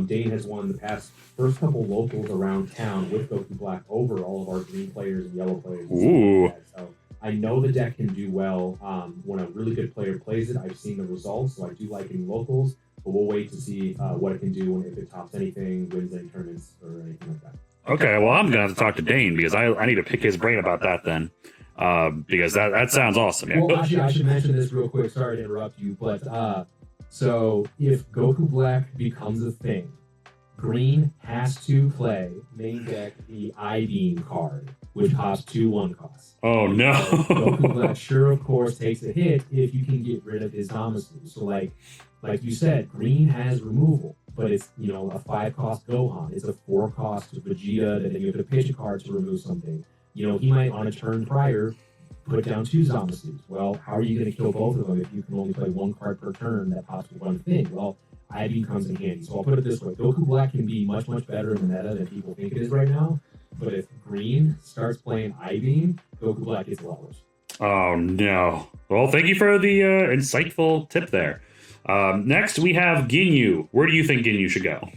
Dane has won the first couple locals around town with Goku Black over all of our green players and yellow players. And like that. So I know the deck can do well when a really good player plays it. I've seen the results, so I do like it in locals, but we'll wait to see what it can do if it tops anything, wins any tournaments, or anything like that. Okay, well, I'm going to have to talk to Dane because I need to pick his brain about that then. Because that sounds awesome. Yeah. Well, actually, I should mention this real quick. Sorry to interrupt you, but so if Goku Black becomes a thing, green has to play main deck the I-Beam card, which costs 2 1-costs. Oh no! Goku Black sure, of course, takes a hit if you can get rid of his Zamasu. So like you said, green has removal, but it's a 5-cost Gohan. It's a 4-cost Vegeta that then you have to pitch a card to remove something. He might on a turn prior put down 2 Zamasus. Well, how are you going to kill both of them if you can only play 1 card per turn that pops with 1 thing? Well, IV comes in handy. So I'll put it this way: Goku Black can be much, much better in the meta than people think it is right now. But if Green starts playing I-Beam, Goku Black gets levels. Oh no. Well, thank you for the insightful tip there. Next, we have Ginyu. Where do you think Ginyu should go?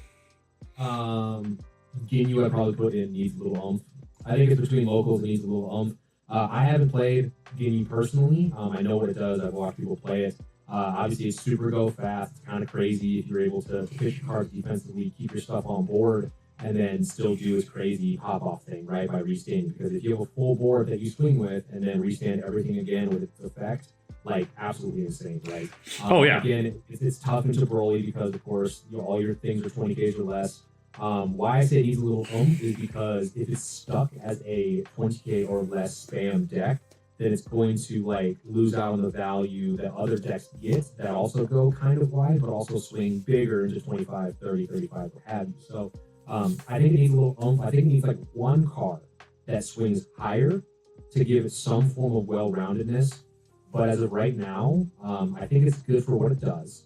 Ginu, I probably put in needs a little oomph. I think it's between locals and needs a little oomph. I haven't played Ginu personally. I know what it does. I've watched people play it. Obviously, it's super go fast. It's kind of crazy if you're able to pitch your cards defensively, keep your stuff on board, and then still do this crazy pop-off thing, right, by restanding. Because if you have a full board that you swing with and then restand everything again with its effect, like, absolutely insane, right? Oh, yeah. Again, it's tough into Broly because, of course, all your things are 20Ks or less. Why I say it needs a little oomph is because if it's stuck as a 20K or less spam deck, then it's going to like lose out on the value that other decks get that also go kind of wide, but also swing bigger into 25, 30, 35, what have you. So I think it needs a little oomph. I think it needs like 1 card that swings higher to give it some form of well-roundedness. But as of right now, I think it's good for what it does.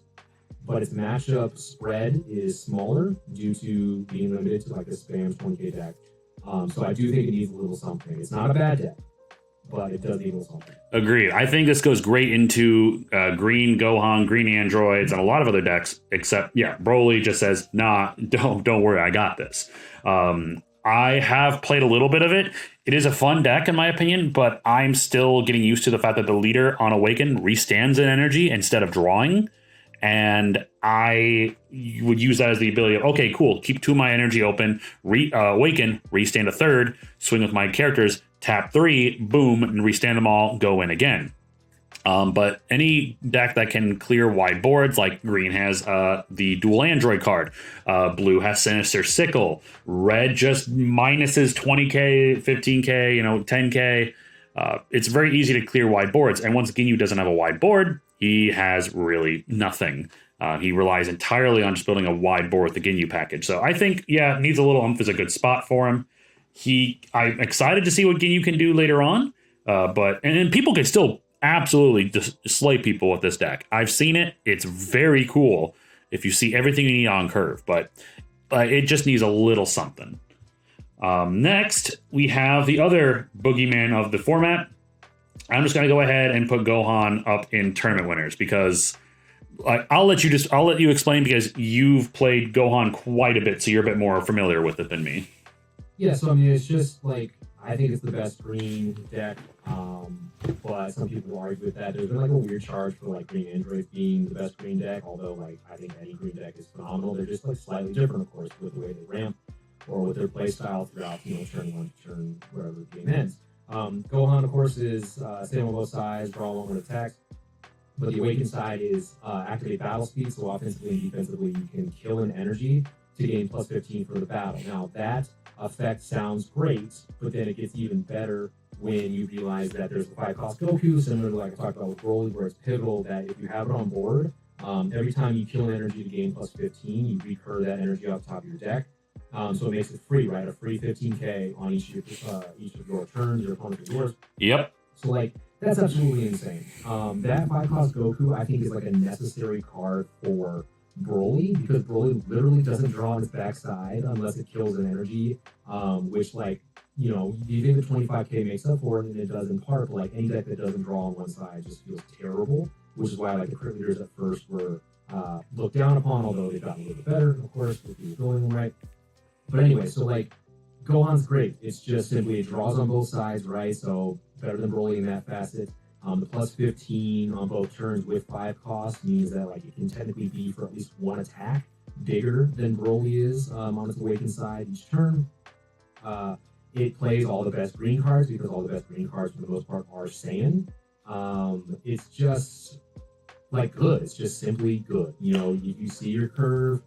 But its matchup spread is smaller due to being limited to like a spam 20K deck. So I do think it needs a little something. It's not a bad deck, but it does need a little something. Agreed. I think this goes great into Green Gohan, Green Androids, and a lot of other decks. Except, yeah, Broly just says, "Nah, don't worry, I got this." I have played a little bit of it. It is a fun deck, in my opinion, but I'm still getting used to the fact that the leader on Awaken restands in energy instead of drawing. And I would use that as the ability of, okay, cool, keep 2 of my energy open, Awaken, restand a 3rd, swing with my characters, tap 3, boom, and restand them all, go in again. But any deck that can clear wide boards, like Green has the dual android card, Blue has Sinister Sickle, Red just minuses 20k, 15k, 10k. It's very easy to clear wide boards. And once Ginyu doesn't have a wide board, he has really nothing. He relies entirely on just building a wide board with the Ginyu package. So I think, yeah, needs a little oomph is a good spot for him. I'm excited to see what Ginyu can do later on. And people can still absolutely slay people with this deck. I've seen it. It's very cool if you see everything you need on curve, but it just needs a little something. Next, we have the other boogeyman of the format. I'm just going to go ahead and put Gohan up in tournament winners because I'll let you explain because you've played Gohan quite a bit, so you're a bit more familiar with it than me. Yeah, so I mean, it's just like, I think it's the best green deck, but some people argue with that. There's been like a weird charge for like Green Android being the best green deck, although like I think any green deck is phenomenal. They're just like slightly different, of course, with the way they ramp or with their play style throughout, turn 1 to turn wherever the game ends. Gohan, of course, is same on both sides, draw 1 with attack. But the Awakened side is activate battle speed, so offensively and defensively you can kill an energy to gain plus 15 for the battle. Now that effect sounds great, but then it gets even better when you realize that there's a 5-cost Goku, similar to like I talked about with Broly, where it's pivotal that if you have it on board, every time you kill an energy to gain plus 15, you recur that energy off the top of your deck. So it makes it free, right? A free 15k on each of your turns, your opponent's yours. Yep. So like that's absolutely insane. That 5-cost Goku, I think, is like a necessary card for Broly because Broly literally doesn't draw on his backside unless it kills an energy, which like you think the 25k makes up for it, and it does in part. But like any deck that doesn't draw on one side just feels terrible, which is why like the crit leaders at first were looked down upon, although they've gotten a little bit better, of course, if you're going right. But anyway, so like Gohan's great. It's just simply it draws on both sides, right? So better than Broly in that facet. The plus 15 on both turns with 5 costs means that like it can technically be for at least 1 attack bigger than Broly is on its Awakened side each turn. It plays all the best green cards because all the best green cards for the most part are Saiyan. It's just like good. It's just simply good. If you see your curve,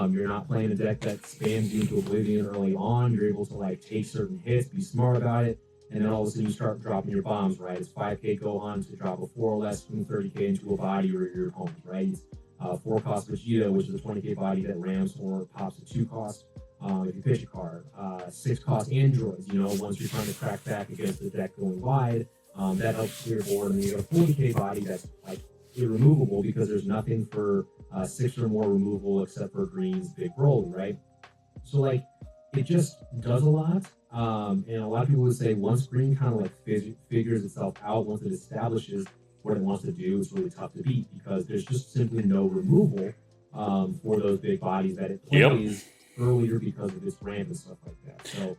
you're not playing a deck that spams you into oblivion early on. You're able to like take certain hits, be smart about it, and then all of a sudden you start dropping your bombs, right? It's 5k Gohan to drop a 4 or less from 30k into a body or your opponent, right? It's 4-cost Vegeta, which is a 20k body that rams or pops a 2-cost if you pitch a card. 6-cost androids, once you're trying to crack back against the deck going wide, That helps clear board, and you got a 40k body that's like irremovable because there's nothing for 6 or more removal except for Green's big Broly, right? So like it just does a lot. And a lot of people would say once Green kind of like figures itself out, once it establishes what it wants to do, it's really tough to beat because there's just simply no removal for those big bodies that it plays earlier because of its ramp and stuff like that. So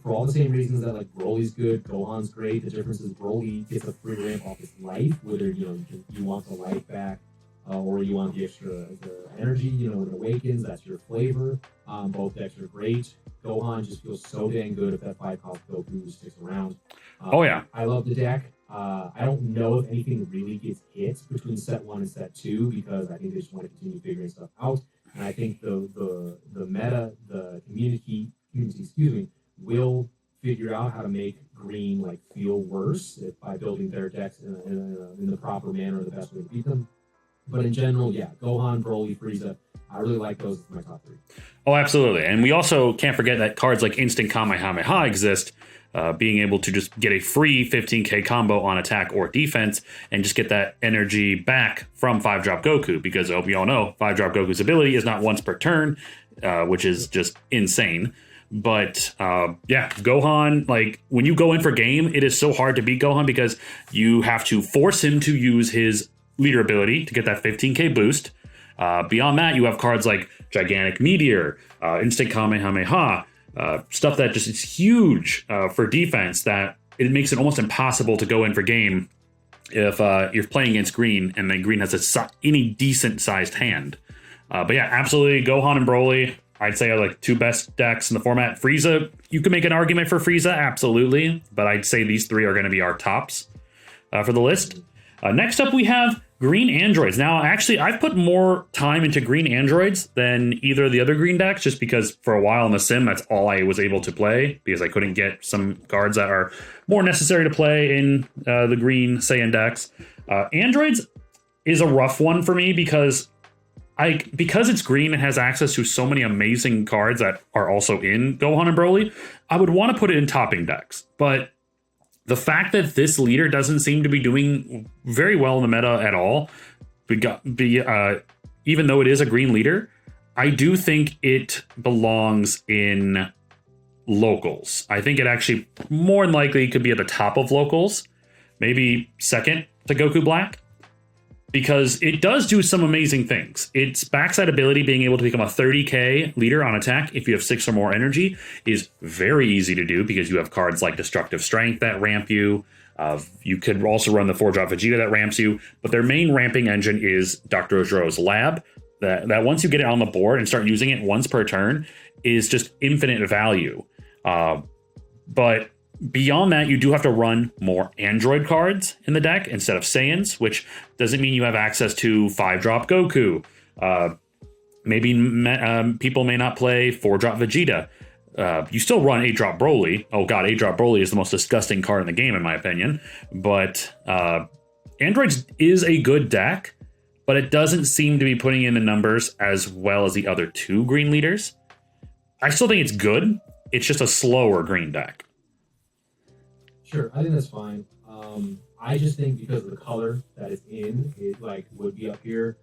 for all the same reasons that like Broly's good, Gohan's great. The difference is Broly gets a free ramp off his life, whether you want the life back or you want the extra the energy. When it awakens, that's your flavor. Both decks are great. Gohan just feels so dang good if that 5-cost Goku sticks around. Oh yeah, I love the deck. I don't know if anything really gets hit between set 1 and set 2 because I think they just want to continue figuring stuff out. And I think the meta, the community, will figure out how to make Green like feel worse by building their decks in the proper manner, the best way to beat them. But in general, yeah, Gohan, Broly, Frieza, I really like those as my top 3. Oh, absolutely. And we also can't forget that cards like Instant Kamehameha exist, being able to just get a free 15k combo on attack or defense and just get that energy back from 5-drop Goku, because we all know 5-drop Goku's ability is not once per turn, which is just insane. But yeah, Gohan, like when you go in for game, it is so hard to beat Gohan because you have to force him to use his leader ability to get that 15k boost. Beyond that, you have cards like Gigantic Meteor, Instant Kamehameha, stuff that just is huge for defense that it makes it almost impossible to go in for game if you're playing against Green and then Green has any decent sized hand. But yeah, absolutely, Gohan and Broly, I'd say are like 2 best decks in the format. Frieza, you can make an argument for Frieza, absolutely, but I'd say these 3 are going to be our tops for the list. Next up, we have Green Androids. Now, actually, I've put more time into Green Androids than either of the other Green decks, just because for a while in the sim, that's all I was able to play, because I couldn't get some cards that are more necessary to play in the Green Saiyan decks. Androids is a rough one for me because it's Green and has access to so many amazing cards that are also in Gohan and Broly, I would want to put it in topping decks. But the fact that this leader doesn't seem to be doing very well in the meta at all, even though it is a Green leader, I do think it belongs in locals. I think it actually more than likely could be at the top of locals, maybe second to Goku Black, because it does do some amazing things. Its backside ability, being able to become a 30k leader on attack if you have 6 or more energy, is very easy to do because you have cards like Destructive Strength that ramp you. You could also run the 4-drop Vegeta that ramps you, but their main ramping engine is Dr. Ojo's Lab. That once you get it on the board and start using it once per turn is just infinite value. But beyond that, you do have to run more Android cards in the deck instead of Saiyans, which doesn't mean you have access to 5-drop Goku. Maybe people may not play 4-drop Vegeta. You still run 8-drop Broly. Oh god, 8-drop Broly is the most disgusting card in the game, in my opinion. But Androids is a good deck, but it doesn't seem to be putting in the numbers as well as the other 2 Green leaders. I still think it's good. It's just a slower Green deck. Sure, I think that's fine. I just think because of the color that it's in, it like would be up here.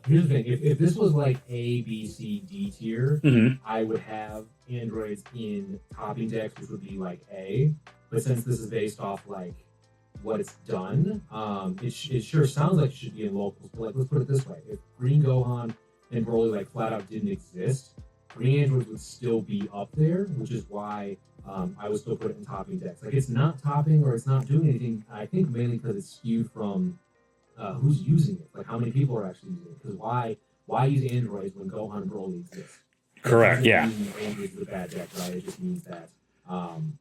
Here's the thing: if this was like A, B, C, D tier, I would have Androids in topping decks, which would be like A. But since this is based off like what it's done, it sure sounds like it should be in locals. But like, let's put it this way: if Green Gohan and Broly like flat out didn't exist, Green Androids would still be up there, which is why I would still put it in topping decks. Like it's not topping or it's not doing anything. I think mainly because it's skewed from who's using it. Like how many people are actually using it. Because why use Androids when Gohan and Broly exist? Correct. Yeah. Androids is a bad deck, right? It just means that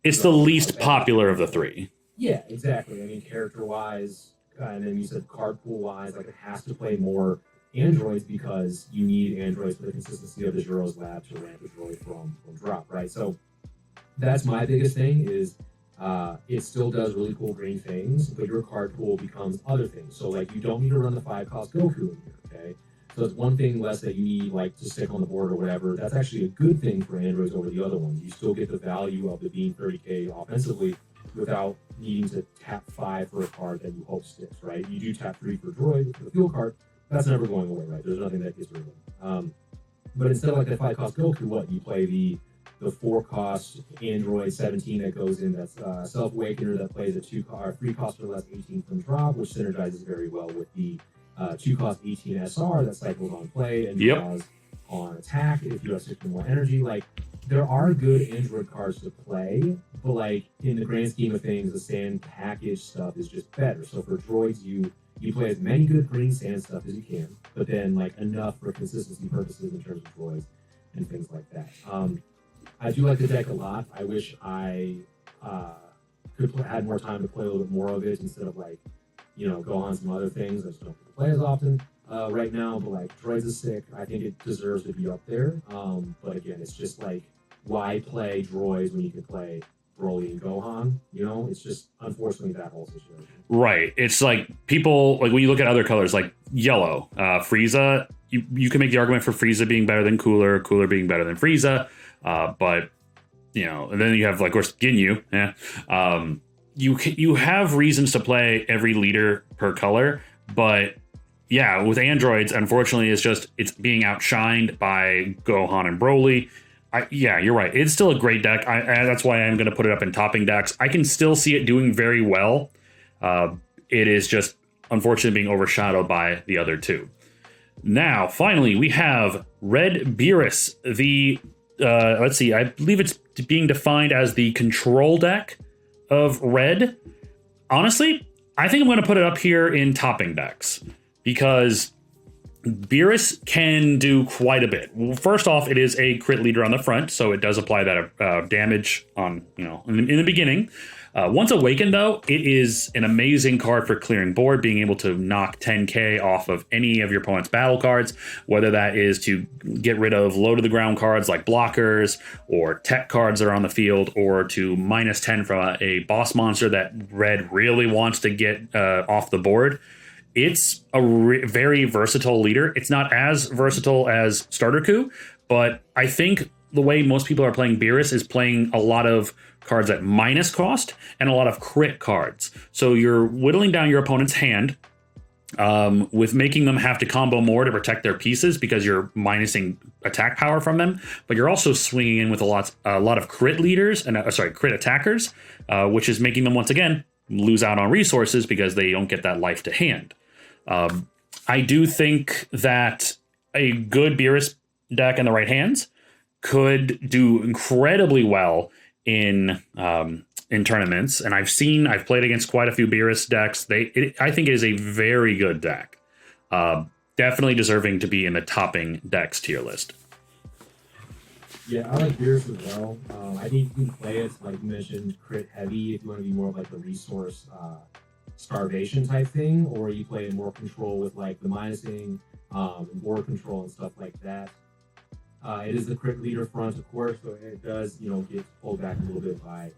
it's the least popular of the 3. Yeah, exactly. I mean, character-wise, and then you said card pool-wise, like it has to play more Androids because you need Androids for the consistency of the Zero's Lab to ramp it really from drop, right? So that's my biggest thing is it still does really cool green things, but your card pool becomes other things. So like you don't need to run the 5-cost Goku in here, okay? So it's one thing less that you need like to stick on the board or whatever. That's actually a good thing for Androids over the other ones. You still get the value of it being 30k offensively, without needing to tap 5 for a card that you hope sticks, right? You do tap 3 for droid for the fuel card. That's never going away, right? There's nothing that gets rid of them. But instead of like the 5 cost Goku, what you play the 4 cost Android 17 that goes in, that's Self Awakener that plays a 3 cost or less 18 from drop, which synergizes very well with the 2 cost 18 SR that cycles on play and draws on attack if you have 6 or more energy. Like, there are good Android cards to play, but like in the grand scheme of things, the sand package stuff is just better. So for droids, you play as many good green sand stuff as you can, but then like enough for consistency purposes in terms of droids and things like that. I do like the deck a lot. I wish I had more time to play a little bit more of it instead of like, go on some other things. I just don't get to play as often right now, but like droids is sick. I think it deserves to be up there. But again, it's just like, why play droids when you can play Broly and Gohan? It's just unfortunately that whole situation. Right. It's like people, like when you look at other colors like yellow, Frieza, you can make the argument for Frieza being better than Cooler being better than Frieza. But and then you have like, of course, Ginyu. Yeah. You have reasons to play every leader per color, but yeah, with androids, unfortunately, it's being outshined by Gohan and Broly. Yeah, you're right. It's still a great deck. That's why I'm going to put it up in topping decks. I can still see it doing very well. It is just unfortunately being overshadowed by the other two. Now, finally, we have Red Beerus. Let's see, I believe it's being defined as the control deck of Red. Honestly, I think I'm going to put it up here in topping decks because Beerus can do quite a bit. Well, first off, it is a crit leader on the front, so it does apply that damage on, in the beginning. Once awakened, though, it is an amazing card for clearing board, being able to knock 10k off of any of your opponent's battle cards, whether that is to get rid of low to the ground cards like blockers or tech cards that are on the field, or to minus 10 from a boss monster that Red really wants to get off the board. It's a very versatile leader. It's not as versatile as Starter Coup, but I think the way most people are playing Beerus is playing a lot of cards at minus cost and a lot of crit cards. So you're whittling down your opponent's hand with making them have to combo more to protect their pieces because you're minusing attack power from them, but you're also swinging in with a lot of crit leaders and crit attackers, which is making them once again lose out on resources because they don't get that life to hand. I do think that a good Beerus deck in the right hands could do incredibly well in tournaments, and I've played against quite a few Beerus decks. I think it is a very good deck. Definitely deserving to be in the topping decks tier list. Yeah, I like Beerus as well. I think you can play it, like you mentioned, crit heavy if you want to be more of like the resource starvation type thing, or you play in more control with like the minusing, board control and stuff like that. It is the crit leader front, of course, so it does, get pulled back a little bit by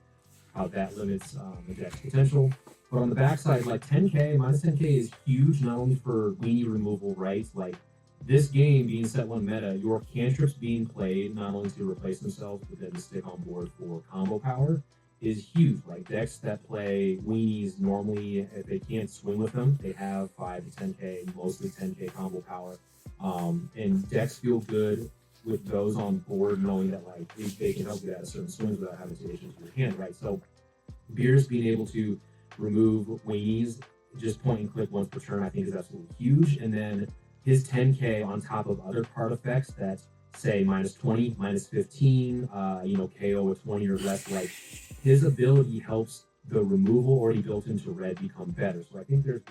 how that limits the deck's potential. But on the backside, like 10k, minus 10k is huge, not only for weenie removal, right? Like this game being set 1 meta, your cantrips being played, not only to replace themselves, but then to stick on board for combo power, is huge. Like decks that play weenies normally, if they can't swing with them, they have 5 to 10k, mostly 10k combo power. And decks feel good with those on board, knowing that like they can help you out of certain swings without having to issue your hand, right? So Beerus being able to remove weenies, just point and click once per turn, I think is absolutely huge. And then his 10k on top of other card effects that say minus 20, minus 15, KO with 20 or less, like his ability helps the removal already built into Red become better. So I think there's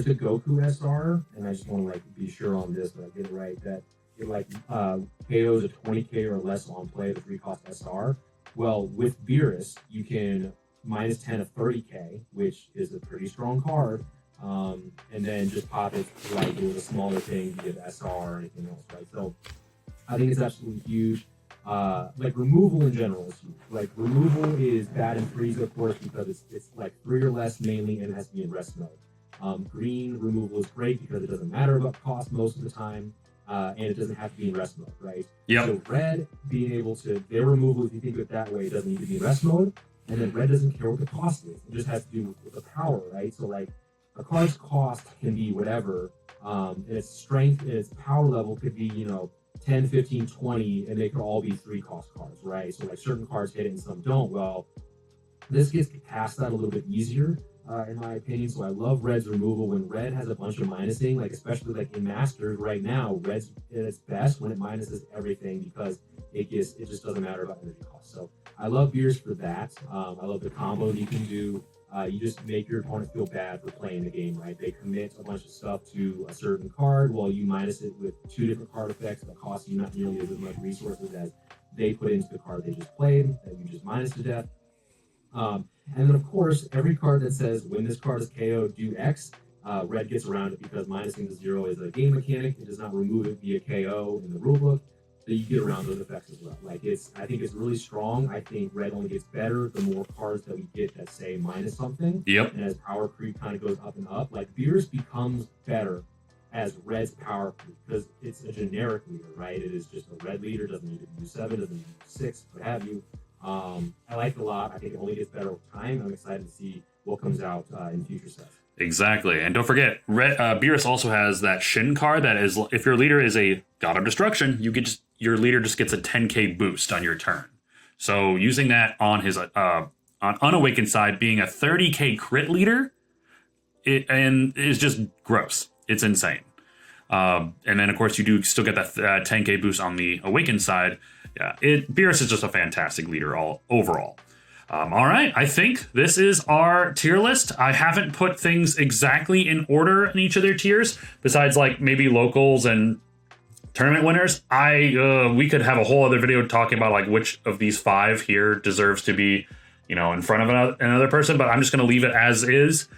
the Goku SR, and I just want to like be sure on this that I get it right, that it like KOs a 20k or less on play, the 3 cost SR. Well, with Beerus, you can minus 10 of 30k, which is a pretty strong card, and then just pop it like with a smaller thing to give SR or anything else, right? So I think it's absolutely huge. Like removal in general is huge. Like removal is bad in Frieza, of course, because it's like 3 or less mainly, and it has to be in rest mode. Green removal is great because it doesn't matter about cost most of the time, and it doesn't have to be in rest mode, right? Yep. So red being able to, their removal, if you think of it that way, doesn't need to be in rest mode. And then red doesn't care what the cost is. It just has to do with the power, right? So like a card's cost can be whatever, and its strength and its power level could be, 10, 15, 20, and they could all be 3-cost cards, right? So like certain cards hit it and some don't. Well, this gets past that a little bit easier, in my opinion. So I love red's removal when red has a bunch of minusing, like especially like in Masters right now, red's at its best when it minuses everything because it just doesn't matter about energy cost. So I love Beerus for that. I love the combo you can do. You just make your opponent feel bad for playing the game, right? They commit a bunch of stuff to a certain card while you minus it with 2 different card effects that cost you not nearly as much resources as they put into the card they just played, that you just minus to death. And then, of course, every card that says when this card is KO'd, do X, red gets around it because minusing to 0 is a game mechanic. It does not remove it via KO in the rulebook. So you get around those effects as well. Like I think it's really strong. I think red only gets better the more cards that we get that say minus something. Yep. And as power creep kind of goes up and up, like Beerus becomes better as red's power creep because it's a generic leader, right? It is just a red leader, doesn't need to do 7, doesn't need to do 6, what have you. I like it a lot. I think it only gets better over time. I'm excited to see what comes out in future sets. Exactly. And don't forget, Beerus also has that Shin card that is, if your leader is a God of Destruction, your leader just gets a 10k boost on your turn. So using that on his on Unawakened side, being a 30k crit leader, and is just gross. It's insane. And then, of course, you do still get that 10k boost on the Awakened side. Yeah, Beerus is just a fantastic leader overall. All right, I think this is our tier list. I haven't put things exactly in order in each of their tiers, besides like maybe locals and tournament winners. We could have a whole other video talking about like which of these 5 here deserves to be, in front of another person, but I'm just going to leave it as is.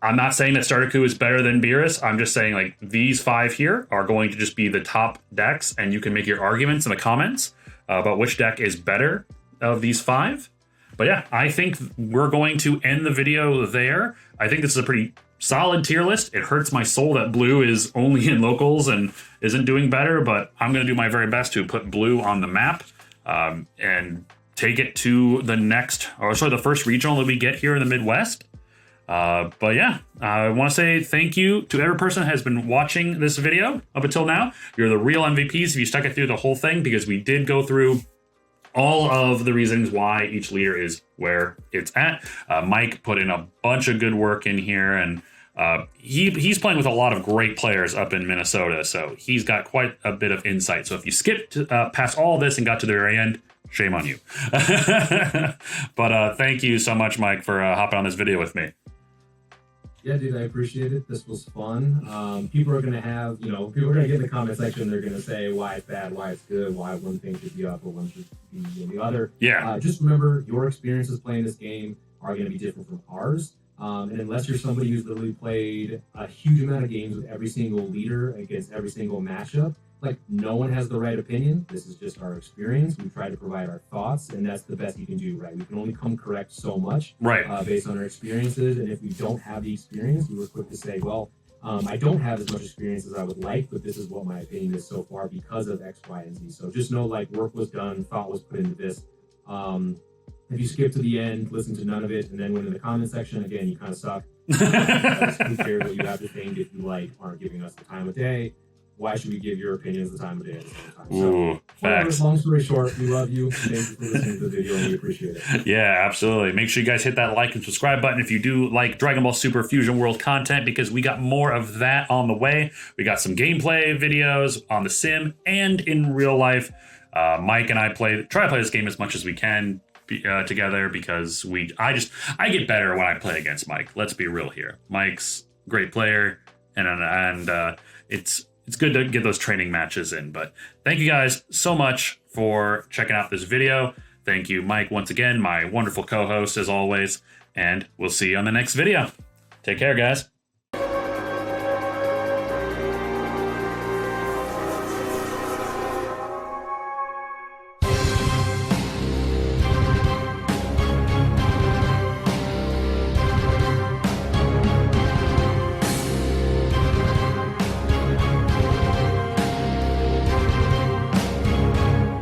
I'm not saying that Starter is better than Beerus. I'm just saying like these 5 here are going to just be the top decks, and you can make your arguments in the comments about which deck is better of these 5. But yeah, I think we're going to end the video there. I think this is a pretty solid tier list. It hurts my soul that blue is only in locals and isn't doing better, but I'm going to do my very best to put blue on the map and take it to the first regional that we get here in the Midwest. But yeah, I want to say thank you to every person that has been watching this video up until now. You're the real MVPs if you stuck it through the whole thing, because we did go through all of the reasons why each leader is where it's at. Mike put in a bunch of good work in here, and he's playing with a lot of great players up in Minnesota, so he's got quite a bit of insight. So if you skipped past all this and got to the very end, shame on you. But thank you so much, Mike, for hopping on this video with me. Yeah, dude, I appreciate it. This was fun. People are going to have, people are going to get in the comment section. They're going to say why it's bad, why it's good, why one thing should be up or one should be in the other. Yeah. Just remember, your experiences playing this game are going to be different from ours. And unless you're somebody who's literally played a huge amount of games with every single leader against every single matchup, like, no one has the right opinion. This is just our experience. We try to provide our thoughts, and that's the best you can do, right? We can only come correct so much, right, based on our experiences. And if we don't have the experience, we were quick to say, well, I don't have as much experience as I would like, but this is what my opinion is so far because of X, Y, and Z. So just know, like, work was done, thought was put into this. If you skip to the end, listen to none of it, and then went in the comment section, again, you kind of suck. Who cares what you have to think if you, like, aren't giving us the time of day? Why should we give your opinions the time of day at the same time? Ooh, facts. Long story short, we love you. Thank you for listening to the video, and we appreciate it. Yeah, absolutely. Make sure you guys hit that like and subscribe button if you do like Dragon Ball Super Fusion World content, because we got more of that on the way. We got some gameplay videos on the sim and in real life. Mike and I try to play this game as much as we can together, because I get better when I play against Mike. Let's be real here. Mike's a great player, and it's good to get those training matches in. But thank you guys so much for checking out this video. Thank you, Mike, once again, my wonderful co-host as always, and we'll see you on the next video. Take care, guys.